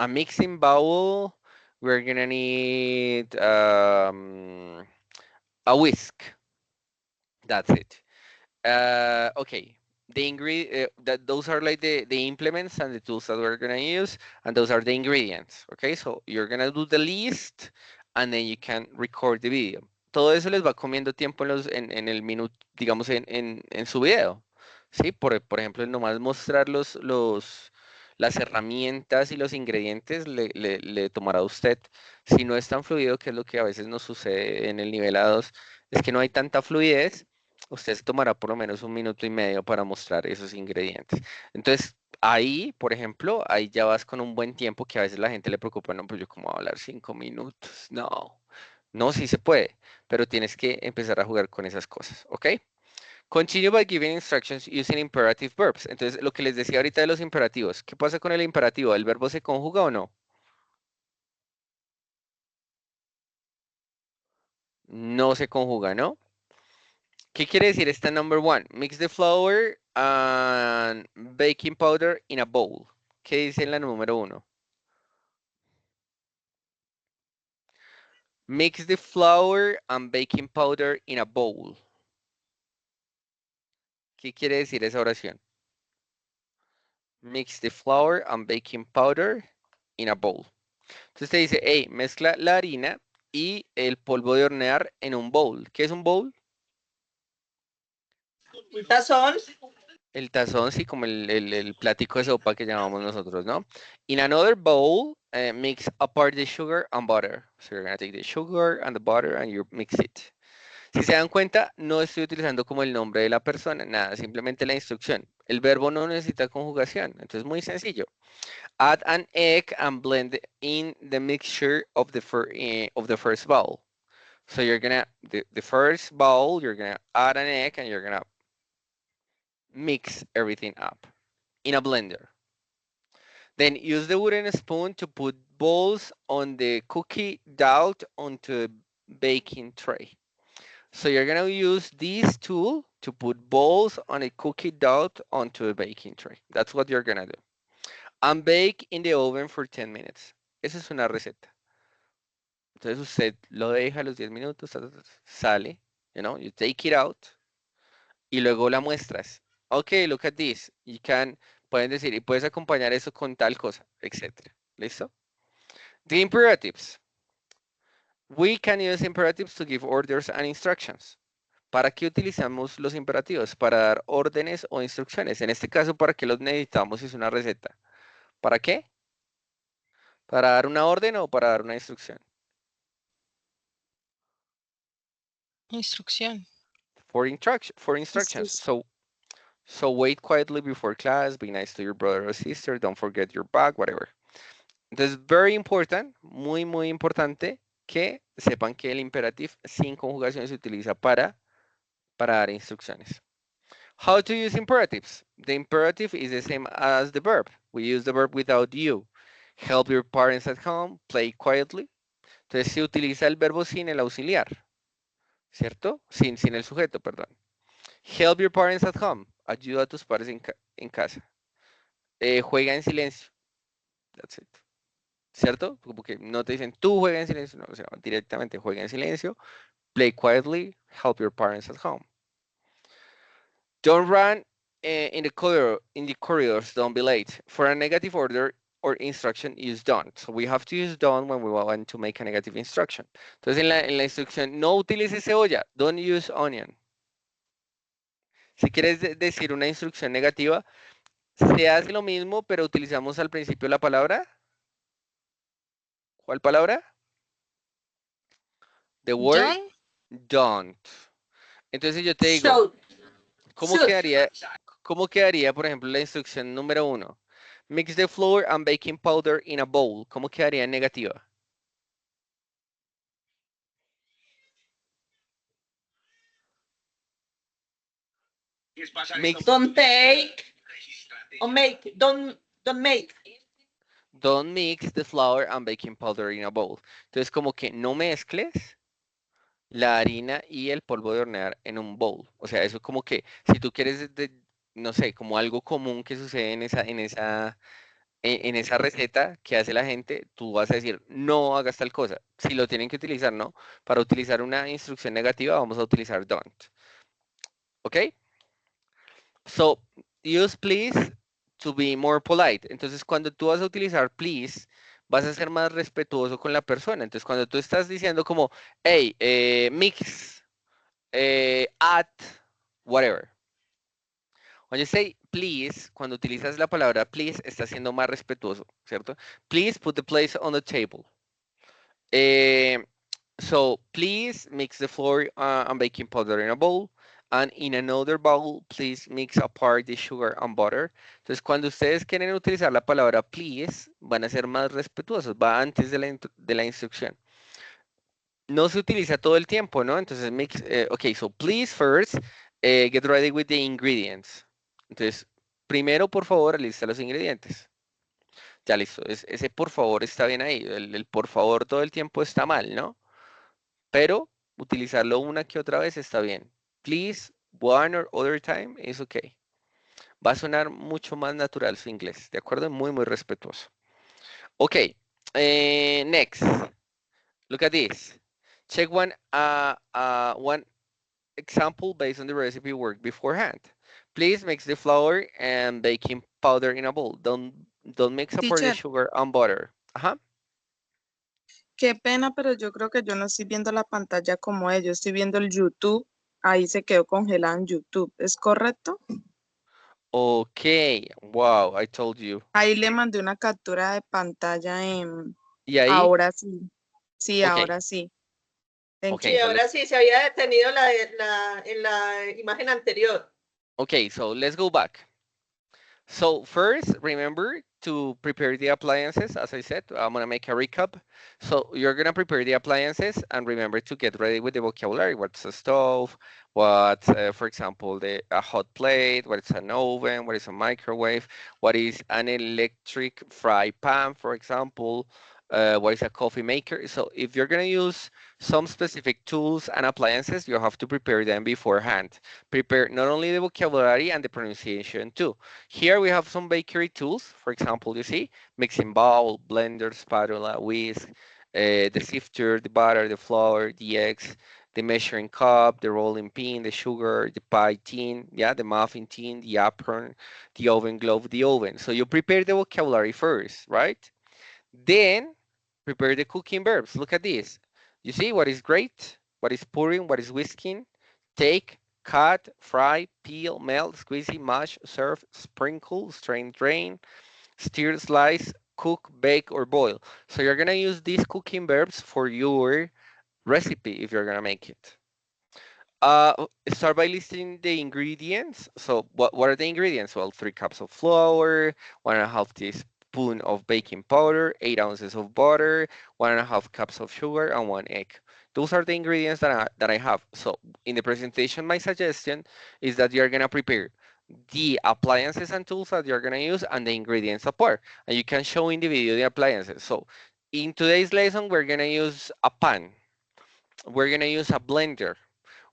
mixing bowl, we're gonna need A whisk. That's it. Okay. Those are like the implements and the tools that we're gonna use, and those are the ingredients. Okay, so you're gonna do the list, and then you can record the video. Todo eso les va comiendo tiempo en el minuto, digamos, en su video. Sí, por ejemplo, el nomás mostrar las herramientas y los ingredientes le tomará a usted. Si no es tan fluido, que es lo que a veces nos sucede en el nivel A2, es que no hay tanta fluidez. Usted se tomará por lo menos 1 minuto y medio para mostrar esos ingredientes. Entonces, ahí, por ejemplo, ahí ya vas con un buen tiempo, que a veces la gente le preocupa, no, pues yo cómo voy a hablar 5 minutos. No, no, sí se puede, pero tienes que empezar a jugar con esas cosas, ¿ok? Continue by giving instructions using imperative verbs. Entonces, lo que les decía ahorita de los imperativos, ¿qué pasa con el imperativo? ¿El verbo se conjuga o no? No se conjuga, ¿no? ¿Qué quiere decir esta number one? Mix the flour and baking powder in a bowl. ¿Qué dice en la número 1? Mix the flour and baking powder in a bowl. ¿Qué quiere decir esa oración? Mix the flour and baking powder in a bowl. Entonces te dice, hey, mezcla la harina y el polvo de hornear en un bowl. ¿Qué es un bowl? Un tazón. El tazón, sí, como el platico de sopa que llamamos nosotros, ¿no? In another bowl, mix apart the sugar and butter. So you're gonna take the sugar and the butter and you mix it. Si se dan cuenta, no estoy utilizando como el nombre de la persona, nada, simplemente la instrucción. El verbo no necesita conjugación, entonces muy sencillo. Add an egg and blend in the mixture of the first bowl. So you're gonna, the first bowl, you're gonna add an egg and you're gonna mix everything up in a blender. Then use the wooden spoon to put balls on the cookie dough onto a baking tray. So you're gonna use this tool to put balls on a cookie dough onto a baking tray. That's what you're gonna do. And bake in the oven for 10 minutes. Esa es una receta. Entonces usted lo deja a los 10 minutos, sale, you take it out, y luego la muestras. Ok, look at this. Pueden decir, y puedes acompañar eso con tal cosa, etc. ¿Listo? The imperatives. We can use imperatives to give orders and instructions. ¿Para qué utilizamos los imperativos? Para dar órdenes o instrucciones. En este caso, ¿para qué los necesitamos? Es una receta. ¿Para qué? ¿Para dar una orden o para dar una instrucción? Instrucción. For instructions. So wait quietly before class, be nice to your brother or sister, don't forget your bag, whatever. Entonces, very important, muy, muy importante que sepan que el imperative sin conjugación se utiliza para dar instrucciones. How to use imperatives? The imperative is the same as the verb. We use the verb without you. Help your parents at home, play quietly. Entonces se utiliza el verbo sin el auxiliar, ¿cierto? Sin el sujeto, perdón. Help your parents at home. Ayuda a tus padres en casa. Juega en silencio. That's it. ¿Cierto? Como que no te dicen tú juega en silencio, no, o sea, directamente juega en silencio. Play quietly. Help your parents at home. Don't run in the corridors, don't be late. For a negative order or instruction, use don't. So we have to use don't when we want to make a negative instruction. Entonces en la instrucción, no utilices cebolla, don't use onion. Si quieres decir una instrucción negativa, se hace lo mismo, pero utilizamos al principio la palabra. ¿Cuál palabra? The word don't. Entonces yo te digo, ¿cómo quedaría, por ejemplo, la instrucción número 1? Mix the flour and baking powder in a bowl. ¿Cómo quedaría en negativa? Mix, Don't take or make. Don't make. don't mix the flour and baking powder in a bowl. Entonces, como que no mezcles la harina y el polvo de hornear en un bowl. O sea, eso como que si tú quieres, no sé, como algo común que sucede en esa receta que hace la gente, tú vas a decir, no hagas tal cosa. Si lo tienen que utilizar, no. Para utilizar una instrucción negativa, vamos a utilizar don't. ¿Ok? So, use please to be more polite. Entonces, cuando tú vas a utilizar please, vas a ser más respetuoso con la persona. Entonces, cuando tú estás diciendo como, hey, mix, at, whatever. When you say please, cuando utilizas la palabra please, estás siendo más respetuoso, ¿cierto? Please put the place on the table. So please mix the flour and baking powder in a bowl. And in another bowl, please mix apart the sugar and butter. Entonces, cuando ustedes quieren utilizar la palabra please, van a ser más respetuosos, va antes de la instrucción. No se utiliza todo el tiempo, ¿no? Entonces, okay, so please first get ready with the ingredients. Entonces, primero, por favor, alista los ingredientes. Ya listo, ese por favor está bien ahí. El por favor todo el tiempo está mal, ¿no? Pero utilizarlo una que otra vez está bien. Please, one or other time is okay. Va a sonar mucho más natural su inglés, ¿de acuerdo? Muy, muy respetuoso. Ok, next. Look at this. Check one example based on the recipe work beforehand. Please mix the flour and baking powder in a bowl. Don't mix apart the Teacher, sugar and butter. Ajá. qué pena, pero yo creo que yo no estoy viendo la pantalla como ellos, estoy viendo el YouTube, ahí se quedó congelado en YouTube, ¿es correcto? Ok, wow, I told you. Ahí le mandé una captura de pantalla Y ahí, ahora sí, sí, ok, ahora sí. Thank ok, you. Sí, ahora sí se había detenido en la imagen anterior. okay, so let's go back. So first, remember to prepare the appliances. As I said, I'm gonna make a recap. So you're gonna prepare the appliances and remember to get ready with the vocabulary. What's a stove? What's, for example, a hot plate? What is an oven? What is a microwave? What is an electric fry pan, for example? What is a coffee maker? So if you're gonna use some specific tools and appliances, you have to prepare them beforehand. Prepare not only the vocabulary and the pronunciation too. Here we have some bakery tools. For example, you see, mixing bowl, blender, spatula, whisk, the sifter, the butter, the flour, the eggs, the measuring cup, the rolling pin, the sugar, the pie tin, yeah, the muffin tin, the apron, the oven glove, the oven. So you prepare the vocabulary first, right? Then prepare the cooking verbs. Look at this. You see what is grate, what is pouring, what is whisking, take, cut, fry, peel, melt, squeeze, mash, serve, sprinkle, strain, drain, stir, slice, cook, bake, or boil. So you're gonna use these cooking verbs for your recipe if you're gonna make it. Start by listing the ingredients. So what are the ingredients? Well, 3 cups of flour, 1.5 teaspoon of baking powder, 8 ounces of butter, 1.5 cups of sugar, and 1 egg. Those are the ingredients that I have. So in the presentation, my suggestion is that you're gonna prepare the appliances and tools that you're gonna use and the ingredients apart. And you can show in the video the appliances. So in today's lesson, we're gonna use a pan. We're gonna use a blender.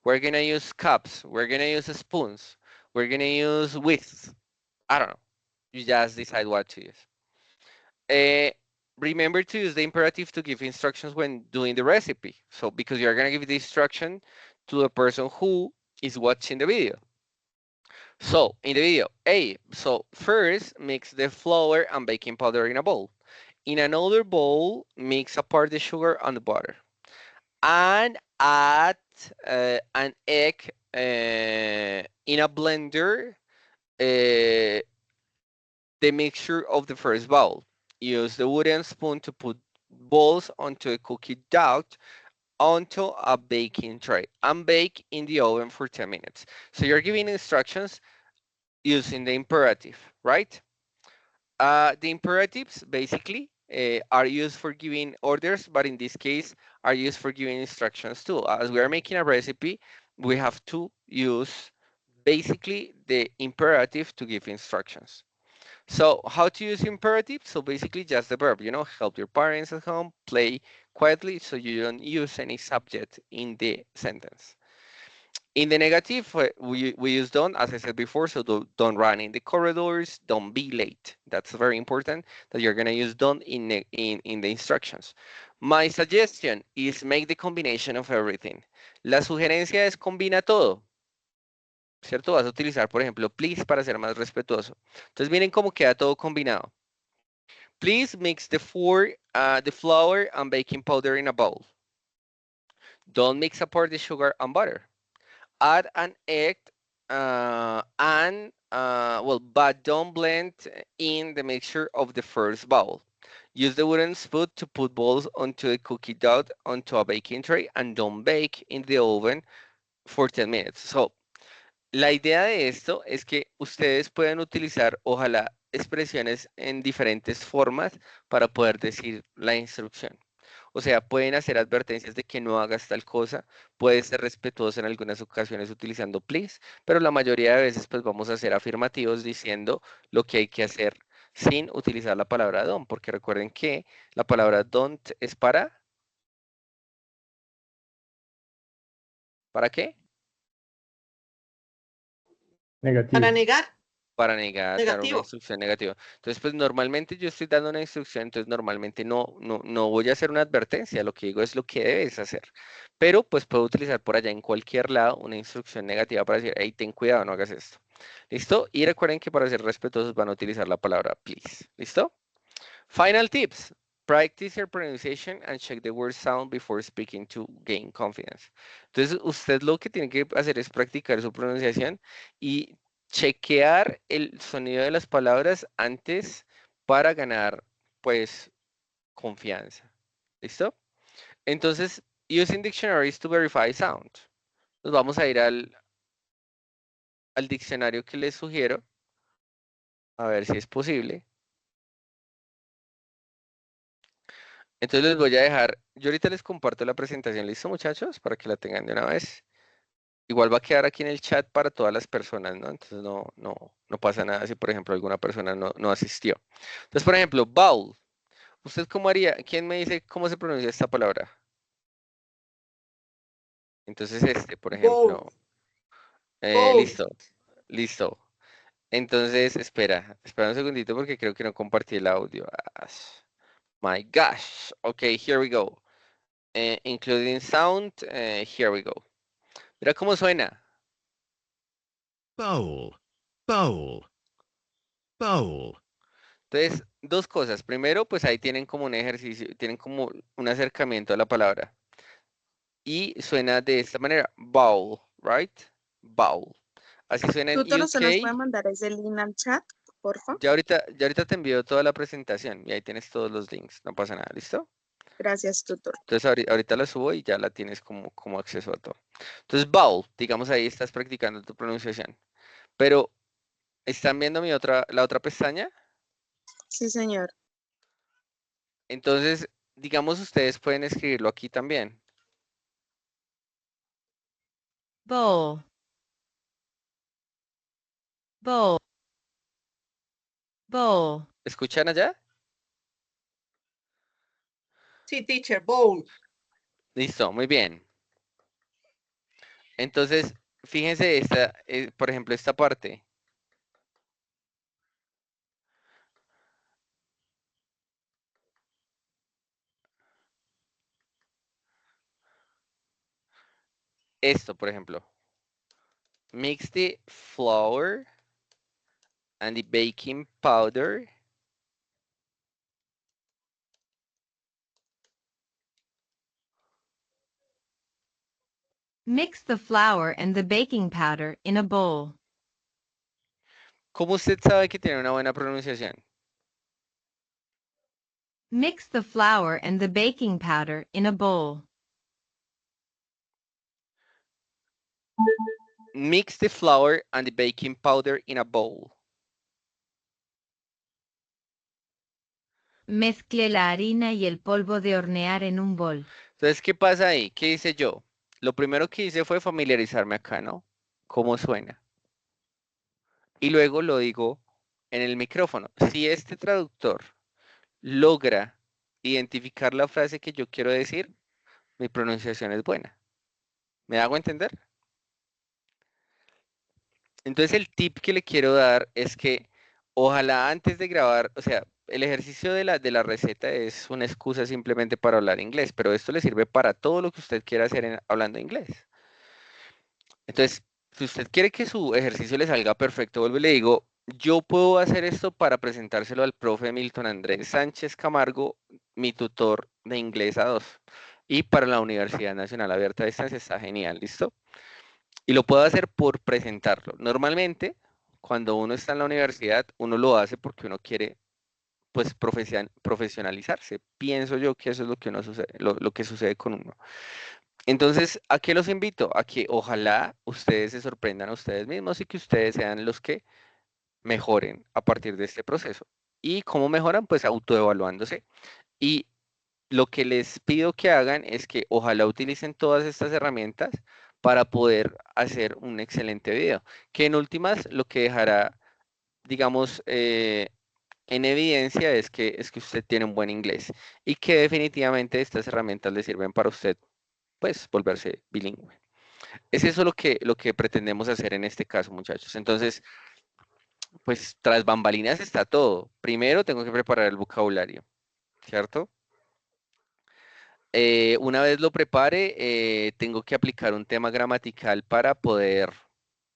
We're gonna use cups. We're gonna use spoons. We're gonna use whisks. I don't know. You just decide what to use. Uh, Remember to use the imperative to give instructions when doing the recipe. So because you're gonna give the instruction to the person who is watching the video. So in the video, so first mix the flour and baking powder in a bowl. In another bowl, mix apart the sugar and the butter. And add an egg in a blender, the mixture of the first bowl. Use the wooden spoon to put balls onto a cookie dough onto a baking tray and bake in the oven for 10 minutes. So you're giving instructions using the imperative, right? The imperatives basically are used for giving orders, but in this case are used for giving instructions too. As we are making a recipe, we have to use basically the imperative to give instructions. So how to use imperative? So basically just the verb, help your parents at home, play quietly so you don't use any subject in the sentence. In the negative, we use don't, as I said before, so don't run in the corridors, don't be late. That's very important that you're going to use don't in the instructions. My suggestion is make the combination of everything. La sugerencia es combina todo. ¿Cierto? Vas a utilizar, por ejemplo, please para ser más respetuoso. Entonces miren cómo queda todo combinado. Please mix the flour and baking powder in a bowl. Don't mix apart the sugar and butter. Add an egg but don't blend in the mixture of the first bowl. Use the wooden spoon to put balls onto the cookie dough onto a baking tray and don't bake in the oven for 10 minutes. So, la idea de esto es que ustedes pueden utilizar, ojalá, expresiones en diferentes formas para poder decir la instrucción. O sea, pueden hacer advertencias de que no hagas tal cosa, puede ser respetuoso en algunas ocasiones utilizando please, pero la mayoría de veces pues vamos a ser afirmativos diciendo lo que hay que hacer sin utilizar la palabra don't, porque recuerden que la palabra don't es ¿para qué? Negativo. Para negar, Para negar, dar una negativo. instrucción negativa. Entonces, pues normalmente yo estoy dando una instrucción, entonces normalmente no voy a hacer una advertencia, lo que digo es lo que debes hacer. Pero pues puedo utilizar por allá en cualquier lado una instrucción negativa para decir, hey, ten cuidado, no hagas esto. ¿Listo? Y recuerden que para ser respetuosos van a utilizar la palabra please. ¿Listo? Final tips. Practice your pronunciation and check the word sound before speaking to gain confidence. Entonces, usted lo que tiene que hacer es practicar su pronunciación y chequear el sonido de las palabras antes para ganar, pues, confianza. ¿Listo? Entonces, using dictionaries to verify sound. Nos vamos a ir al diccionario que les sugiero, a ver si es posible. Entonces les voy a dejar, yo ahorita les comparto la presentación, ¿listo muchachos? Para que la tengan de una vez. Igual va a quedar aquí en el chat para todas las personas, ¿no? Entonces no pasa nada si, por ejemplo, alguna persona no asistió. Entonces, por ejemplo, bowl. ¿Usted cómo haría? ¿Quién me dice cómo se pronuncia esta palabra? Entonces, por Bowl, ejemplo, bowl. listo. Entonces, espera un segundito porque creo que no compartí el audio. My gosh. Ok, here we go. Including sound, here we go. Mira cómo suena. bowl, bowl, bowl, Entonces, dos cosas. Primero, pues ahí tienen como un ejercicio, tienen como un acercamiento a la palabra. Y suena de esta manera, bowl, right? Bowl. Así suena en Tutor, ¿se nos puede UK. mandar ese link al chat, porfa? Ya ahorita te envío toda la presentación y ahí tienes todos los links. No pasa nada, ¿listo? Gracias, tutor. Entonces ahorita la subo y ya la tienes como acceso a todo. Entonces, bowl, digamos ahí estás practicando tu pronunciación. Pero, ¿están viendo la otra pestaña? Sí, señor. Entonces, digamos, ustedes pueden escribirlo aquí también. bowl, bowl, bowl. ¿Escuchan allá? Sí, teacher, bowl. Listo, muy bien. Entonces, fíjense por ejemplo, esta parte. Esto, por ejemplo. Mix the flour and the baking powder. Mix the flour and the baking powder in a bowl. ¿Cómo usted sabe que tiene una buena pronunciación? Mix the flour and the baking powder in a bowl. Mix the flour and the baking powder in a bowl. Mezcle la harina y el polvo de hornear en un bol. Entonces, ¿qué pasa ahí? ¿Qué hice yo? Lo primero que hice fue familiarizarme acá, ¿no? ¿Cómo suena? Y luego lo digo en el micrófono. Si este traductor logra identificar la frase que yo quiero decir, mi pronunciación es buena. ¿Me hago entender? Entonces el tip que le quiero dar es que ojalá antes de grabar, o sea, el ejercicio de la receta es una excusa simplemente para hablar inglés, pero esto le sirve para todo lo que usted quiera hacer hablando inglés. Entonces, si usted quiere que su ejercicio le salga perfecto, vuelvo y le digo, yo puedo hacer esto para presentárselo al profe Milton Andrés Sánchez Camargo, mi tutor de inglés A2. Y para la Universidad Nacional Abierta de Distancia está genial, ¿listo? Y lo puedo hacer por presentarlo. Normalmente, cuando uno está en la universidad, uno lo hace porque uno quiere, pues, profesionalizarse. Pienso yo que eso es lo que uno sucede, lo que sucede con uno. Entonces, ¿a qué los invito? A que ojalá ustedes se sorprendan a ustedes mismos y que ustedes sean los que mejoren a partir de este proceso. ¿Y cómo mejoran? Pues autoevaluándose. Y lo que les pido que hagan es que ojalá utilicen todas estas herramientas para poder hacer un excelente video, que en últimas lo que dejará, digamos, en evidencia es que usted tiene un buen inglés y que definitivamente estas herramientas le sirven para usted, pues, volverse bilingüe. Es eso lo que pretendemos hacer en este caso, muchachos. Entonces, pues, tras bambalinas está todo. Primero tengo que preparar el vocabulario, ¿cierto? Una vez lo prepare, tengo que aplicar un tema gramatical para poder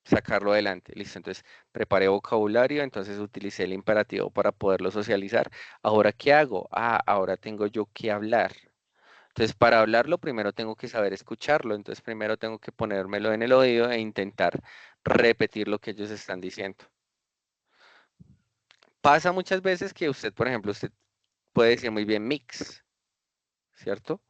sacarlo adelante. Listo, entonces preparé vocabulario, entonces utilicé el imperativo para poderlo socializar. Ahora, ¿qué hago? Ah, ahora tengo yo que hablar. Entonces, para hablarlo, primero tengo que saber escucharlo. Entonces, primero tengo que ponérmelo en el oído e intentar repetir lo que ellos están diciendo. Pasa muchas veces que usted, por ejemplo, usted puede decir muy bien mix, ¿cierto?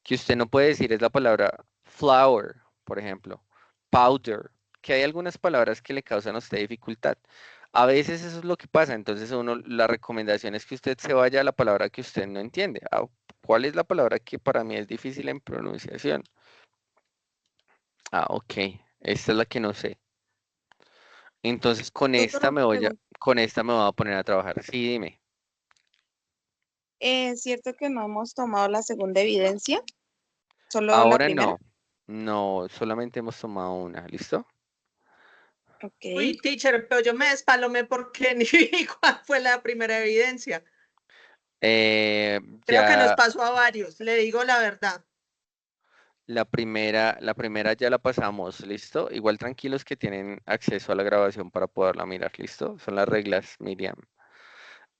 Que usted no puede decir es la palabra flour, por ejemplo, powder, que hay algunas palabras que le causan a usted dificultad. A veces eso es lo que pasa, entonces la recomendación es que usted se vaya a la palabra que usted no entiende. Ah, ¿cuál es la palabra que para mí es difícil en pronunciación? Ah, ok, esta es la que no sé. Entonces Otra pregunta. con esta me voy a poner a trabajar. Sí, dime. ¿Es cierto que no hemos tomado la segunda evidencia? ¿Solo la Ahora primera? no, no, solamente hemos tomado una, ¿listo? Ok. Uy, teacher, pero yo me despalomé porque ni vi cuál fue la primera evidencia. Eh, Creo que nos ya pasó a varios, le digo la verdad. la primera ya la pasamos, ¿listo? Igual tranquilos que tienen acceso a la grabación para poderla mirar, ¿listo? Son las reglas, Miriam.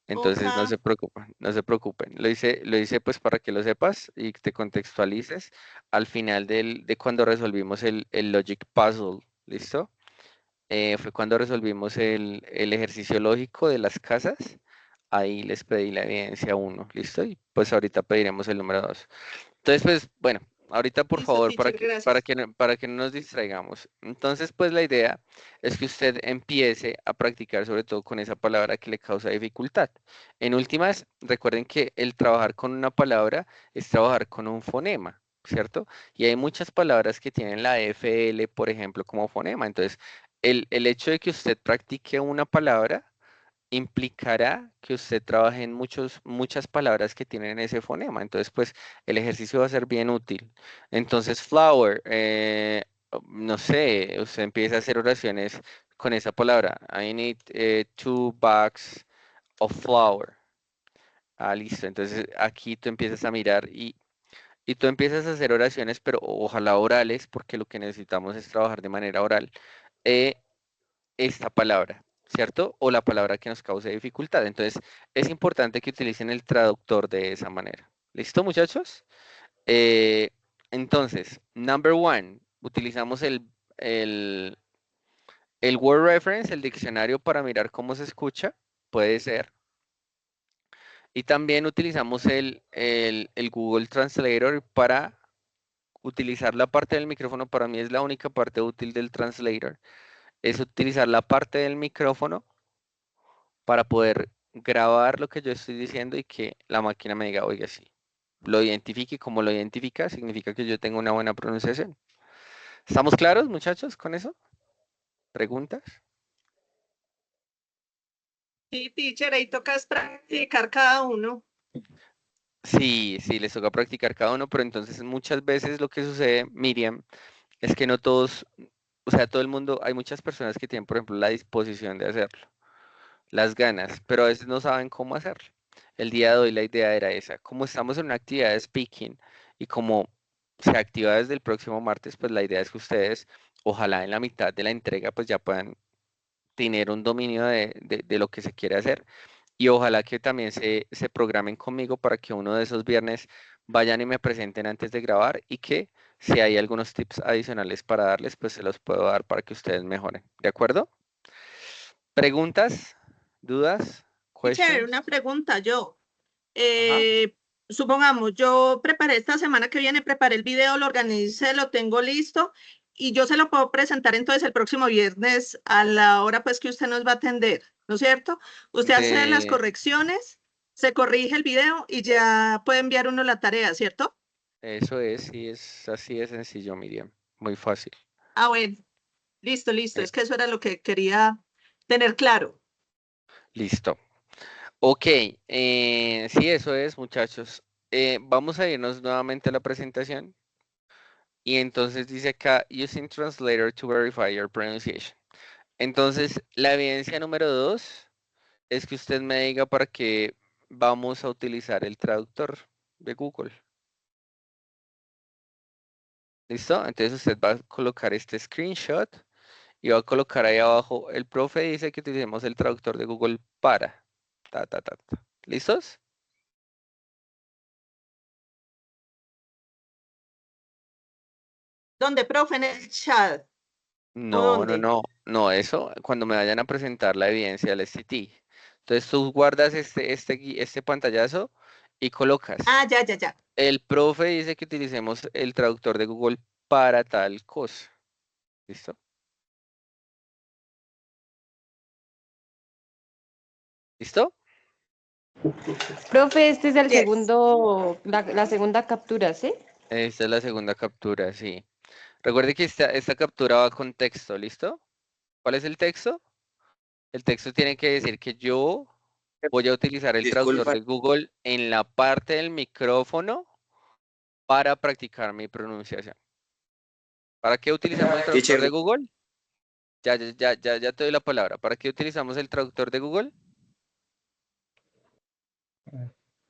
Entonces no Oja, se preocupen, no se preocupen. Lo hice pues para que lo sepas y te contextualices al final de cuando resolvimos el Logic Puzzle, ¿listo? Fue cuando resolvimos el ejercicio lógico de las casas. Ahí les pedí la evidencia uno, ¿listo? Y pues ahorita pediremos el número 2. Entonces, pues, bueno, ahorita por listo, favor, para teacher, que, para gracias. que, no- para que no nos distraigamos. Entonces, pues la idea es que usted empiece a practicar sobre todo con esa palabra que le causa dificultad. En últimas, recuerden que el trabajar con una palabra es trabajar con un fonema, ¿cierto? Y hay muchas palabras que tienen la FL, por ejemplo, como fonema. Entonces, el hecho de que usted practique una palabra implicará que usted trabaje en muchas palabras que tienen ese fonema. Entonces, pues el ejercicio va a ser bien útil. Entonces, flower, no sé, usted empieza a hacer oraciones con esa palabra. I need 2 bags of flour. Ah, listo. Entonces, aquí tú empiezas a mirar y tú empiezas a hacer oraciones, pero ojalá orales, porque lo que necesitamos es trabajar de manera oral. eh, esta palabra, ¿cierto? O la palabra que nos cause dificultad. Entonces, es importante que utilicen el traductor de esa manera. ¿Listo, muchachos? Eh, entonces, number one, utilizamos el, el word reference, el diccionario para mirar cómo se escucha, puede ser. Y también utilizamos el Google Translator para utilizar la parte del micrófono. Para mí es la única parte útil del translator. Es utilizar la parte del micrófono para poder grabar lo que yo estoy diciendo y que la máquina me diga, oiga, sí, lo identifique y como lo identifica, significa que yo tengo una buena pronunciación. ¿Estamos claros, muchachos, con eso? ¿Preguntas? Sí, teacher, ahí tocas practicar cada uno. Sí, sí, les toca practicar cada uno, pero entonces muchas veces lo que sucede, Miriam, es que no todos o sea, todo el mundo, hay muchas personas que tienen, por ejemplo, la disposición de hacerlo, las ganas, pero a veces no saben cómo hacerlo. El día de hoy la idea era esa. Como estamos en una actividad de speaking y como se activa desde el próximo martes, pues la idea es que ustedes, ojalá en la mitad de la entrega, pues ya puedan tener un dominio de lo que se quiere hacer. Y ojalá que también se programen conmigo para que uno de esos viernes vayan y me presenten antes de grabar y que si hay algunos tips adicionales para darles, pues se los puedo dar para que ustedes mejoren. ¿De acuerdo? ¿Preguntas? ¿Dudas? Teacher, ¿Questions? una pregunta yo. Ajá. Supongamos, yo preparé esta semana que viene, preparé el video, lo organicé, lo tengo listo y yo se lo puedo presentar entonces el próximo viernes a la hora pues que usted nos va a atender, ¿no es cierto? Usted hace las De correcciones, se corrige el video y ya puede enviar uno la tarea, ¿cierto? eso es, sí, es así de sencillo, Miriam. Muy fácil. Ah, bueno, listo, listo. Eh, Es que eso era lo que quería tener claro. listo. Ok, sí, eso es, muchachos. Vamos a irnos nuevamente a la presentación. Y entonces dice acá, using translator to verify your pronunciation. Entonces, la evidencia número 2 es que usted me diga para qué vamos a utilizar el traductor de Google. ¿Listo? Entonces usted va a colocar este screenshot y va a colocar ahí abajo, el profe dice que utilicemos el traductor de Google para. Ta, ta, ta, ta. ¿Listos? ¿Dónde, profe? En el chat. ¿O No, no, dónde? no, no, eso cuando me vayan a presentar la evidencia del STT. Entonces tú guardas este pantallazo y colocas. Ah, ya, ya, ya. El profe dice que utilicemos el traductor de Google para tal cosa. ¿Listo? ¿Listo? Profe, este es el Yes. segundo, la segunda captura, ¿sí? Esta es la segunda captura, sí. Recuerde que esta captura va con texto, ¿listo? ¿Cuál es el texto? El texto tiene que decir que yo voy a utilizar el traductor Disculpa, de Google en la parte del micrófono para practicar mi pronunciación. ¿Para qué utilizamos el traductor de teacher, Google? Ya te doy la palabra. ¿Para qué utilizamos el traductor de Google?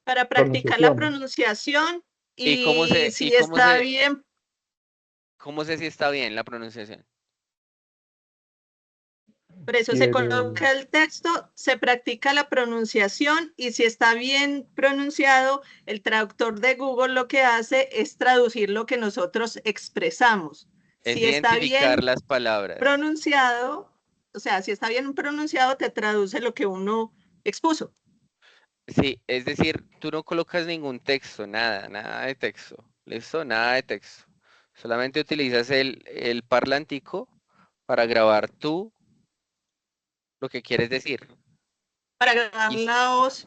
Para practicar la Pronunciación. pronunciación ¿Y y si está bien, cómo sé si está bien la pronunciación? por eso se Quiere, coloca el texto, se practica la pronunciación y si está bien pronunciado, el traductor de Google lo que hace es traducir lo que nosotros expresamos. Es Si está identificar bien las palabras. pronunciado, o sea, si está bien pronunciado, te traduce lo que uno expuso. Sí, es decir, tú no colocas ningún texto, nada de texto. ¿Listo? Nada de texto. Solamente utilizas el parlantico para grabar tú lo que quieres decir. Para grabar Y,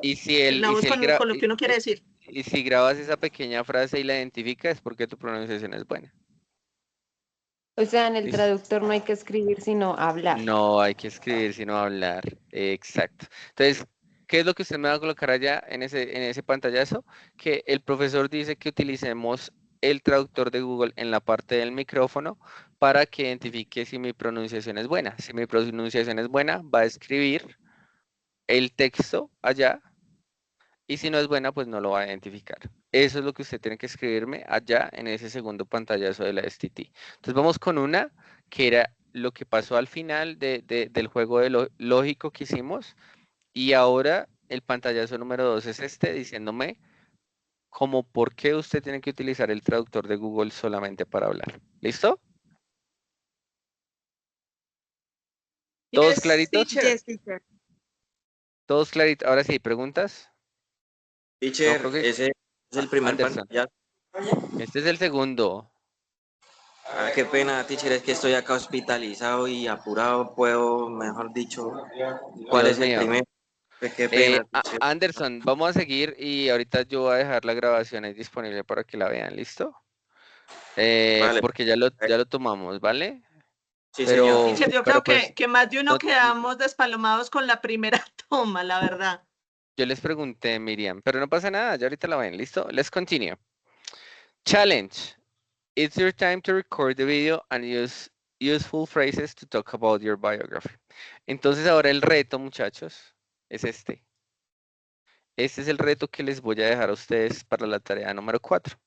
y si el, la y voz si el gra- con lo que uno quiere decir. y si grabas esa pequeña frase y la identificas es porque tu pronunciación es buena. O sea, en el ¿Listo? traductor no hay que escribir, sino hablar. No hay que escribir, sino hablar. Exacto. Entonces, ¿qué es lo que usted me va a colocar allá en ese pantallazo? Que el profesor dice que utilicemos el traductor de Google en la parte del micrófono para que identifique si mi pronunciación es buena. Si mi pronunciación es buena, va a escribir el texto allá y si no es buena, pues no lo va a identificar. Eso es lo que usted tiene que escribirme allá en ese segundo pantallazo de la STT. Entonces vamos con una que era lo que pasó al final del juego de lógico que hicimos. Y ahora el pantallazo número 2 es este diciéndome como por qué usted tiene que utilizar el traductor de Google solamente para hablar. ¿Listo? ¿Todos Yes, claritos? teacher. Yes, teacher. ¿Todos claritos? Ahora sí, ¿preguntas? No, teacher, creo que ese es el primer Anderson. pantalla. Este es el segundo. Ah, qué pena, teacher, es que estoy acá hospitalizado y apurado, puedo, mejor dicho, ¿cuál Dios es el mío. primero? Pues qué pena, teacher. Anderson, vamos a seguir y ahorita yo voy a dejar la grabación ahí disponible para que la vean, ¿listo? Vale, Porque ya lo tomamos, ¿vale? sí, señor. Pero, Teacher, yo pero creo pues que más de uno no, quedamos despalomados con la primera toma, la verdad. yo les pregunté, Miriam, pero no pasa nada, ya ahorita la ven, ¿listo? Let's continue. Challenge. It's your time to record the video and use useful phrases to talk about your biography. Entonces ahora el reto, muchachos, es este. Este es el reto que les voy a dejar a ustedes para la tarea número 4.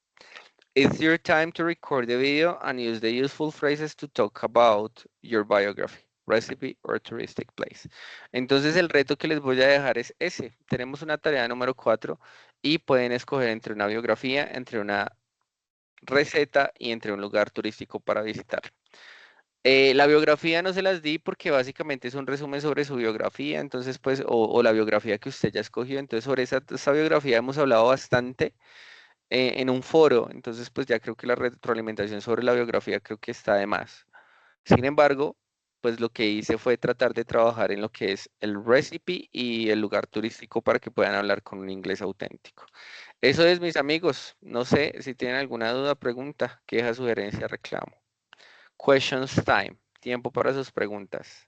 It's your time to record the video and use the useful phrases to talk about your biography, recipe, or touristic place. Entonces el reto que les voy a dejar es ese. Tenemos una tarea número 4 y pueden escoger entre una biografía, entre una receta y entre un lugar turístico para visitar. La biografía no se las di porque básicamente es un resumen sobre su biografía, entonces pues, o la biografía que usted ya escogió, entonces sobre esa biografía hemos hablado bastante en un foro, entonces pues ya creo que la retroalimentación sobre la biografía creo que está de más. Sin embargo, pues lo que hice fue tratar de trabajar en lo que es el recipe y el lugar turístico para que puedan hablar con un inglés auténtico. Eso es, mis amigos. No sé si tienen alguna duda, pregunta, queja, sugerencia, reclamo. Questions time. Tiempo para sus preguntas.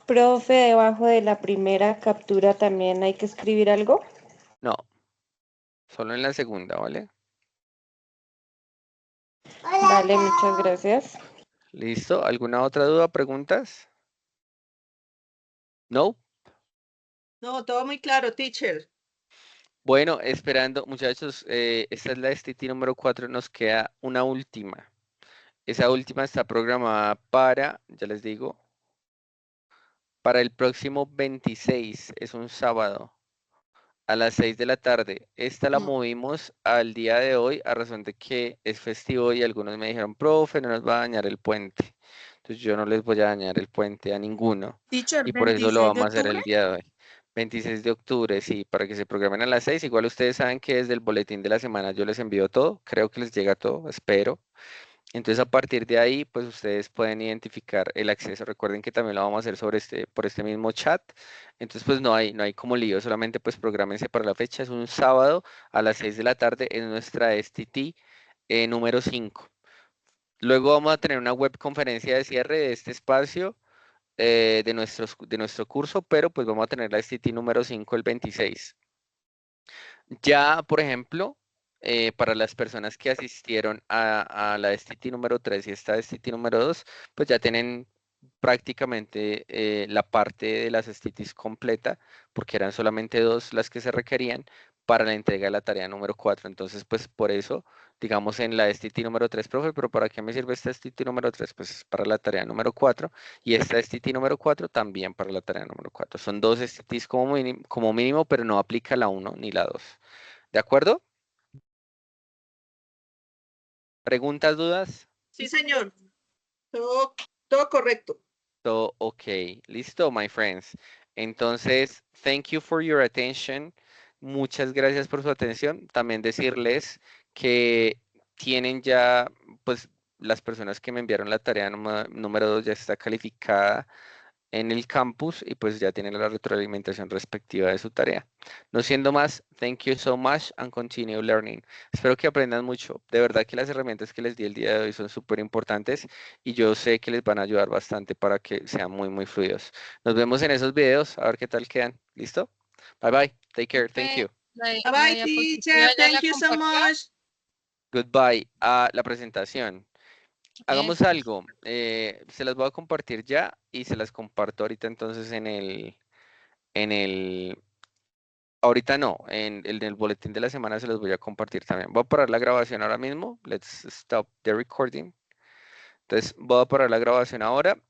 Profe, debajo de la primera captura también hay que escribir algo. No, solo en la segunda, ¿vale? Vale, muchas gracias. ¿Listo? ¿Alguna otra duda, preguntas? No. No, todo muy claro, teacher. Bueno, esperando, muchachos, esta es la STT número 4, nos queda una última. Esa última está programada para, ya les digo, para el próximo 26, es un sábado, a las 6 de la tarde. Esta la movimos al día de hoy a razón de que es festivo y algunos me dijeron, profe, no nos va a dañar el puente. Entonces yo no les voy a dañar el puente a ninguno Teacher, y por eso lo 26 de vamos a hacer octubre. el día de hoy. 26 de octubre, sí, para que se programen a las 6. Igual ustedes saben que desde el boletín de la semana yo les envío todo, creo que les llega todo, espero. Entonces, a partir de ahí, pues ustedes pueden identificar el acceso. Recuerden que también lo vamos a hacer sobre por este mismo chat. Entonces, pues no hay como lío, solamente pues prográmense para la fecha. Es un sábado a las 6 de la tarde en nuestra STT número 5. Luego vamos a tener una web conferencia de cierre de este espacio de nuestro curso, pero pues vamos a tener la STT número 5 el 26. Ya, por ejemplo, para las personas que asistieron a la STT número 3 y esta STT número 2, pues ya tienen prácticamente la parte de las STTs completa, porque eran solamente 2 las que se requerían para la entrega de la tarea número 4. Entonces, pues por eso, digamos en la STT número 3, profe, pero ¿para qué me sirve esta STT número 3? Pues es para la tarea número 4 y esta STT número 4 también para la tarea número 4. Son 2 STTs como mínimo, pero no aplica la 1 ni la 2. ¿De acuerdo? ¿Preguntas, dudas? Sí, señor. Todo correcto. So, ok, listo, my friends. Entonces, thank you for your attention. Muchas gracias por su atención. También decirles que tienen ya, pues, las personas que me enviaron la tarea número 2 ya está calificada en el campus y pues ya tienen la retroalimentación respectiva de su tarea. No siendo más, thank you so much and continue learning. Espero que aprendan mucho. De verdad que las herramientas que les di el día de hoy son súper importantes y yo sé que les van a ayudar bastante para que sean muy, muy fluidos. Nos vemos en esos videos, a ver qué tal quedan. ¿Listo? Bye bye. Take care. Thank you. Bye bye, teacher. Thank you so much. Goodbye. La presentación. Hagamos algo. Se las voy a compartir ya y se las comparto ahorita entonces en el, ahorita no, en el boletín de la semana se los voy a compartir también. Voy a parar la grabación ahora mismo. Let's stop the recording. Entonces voy a parar la grabación ahora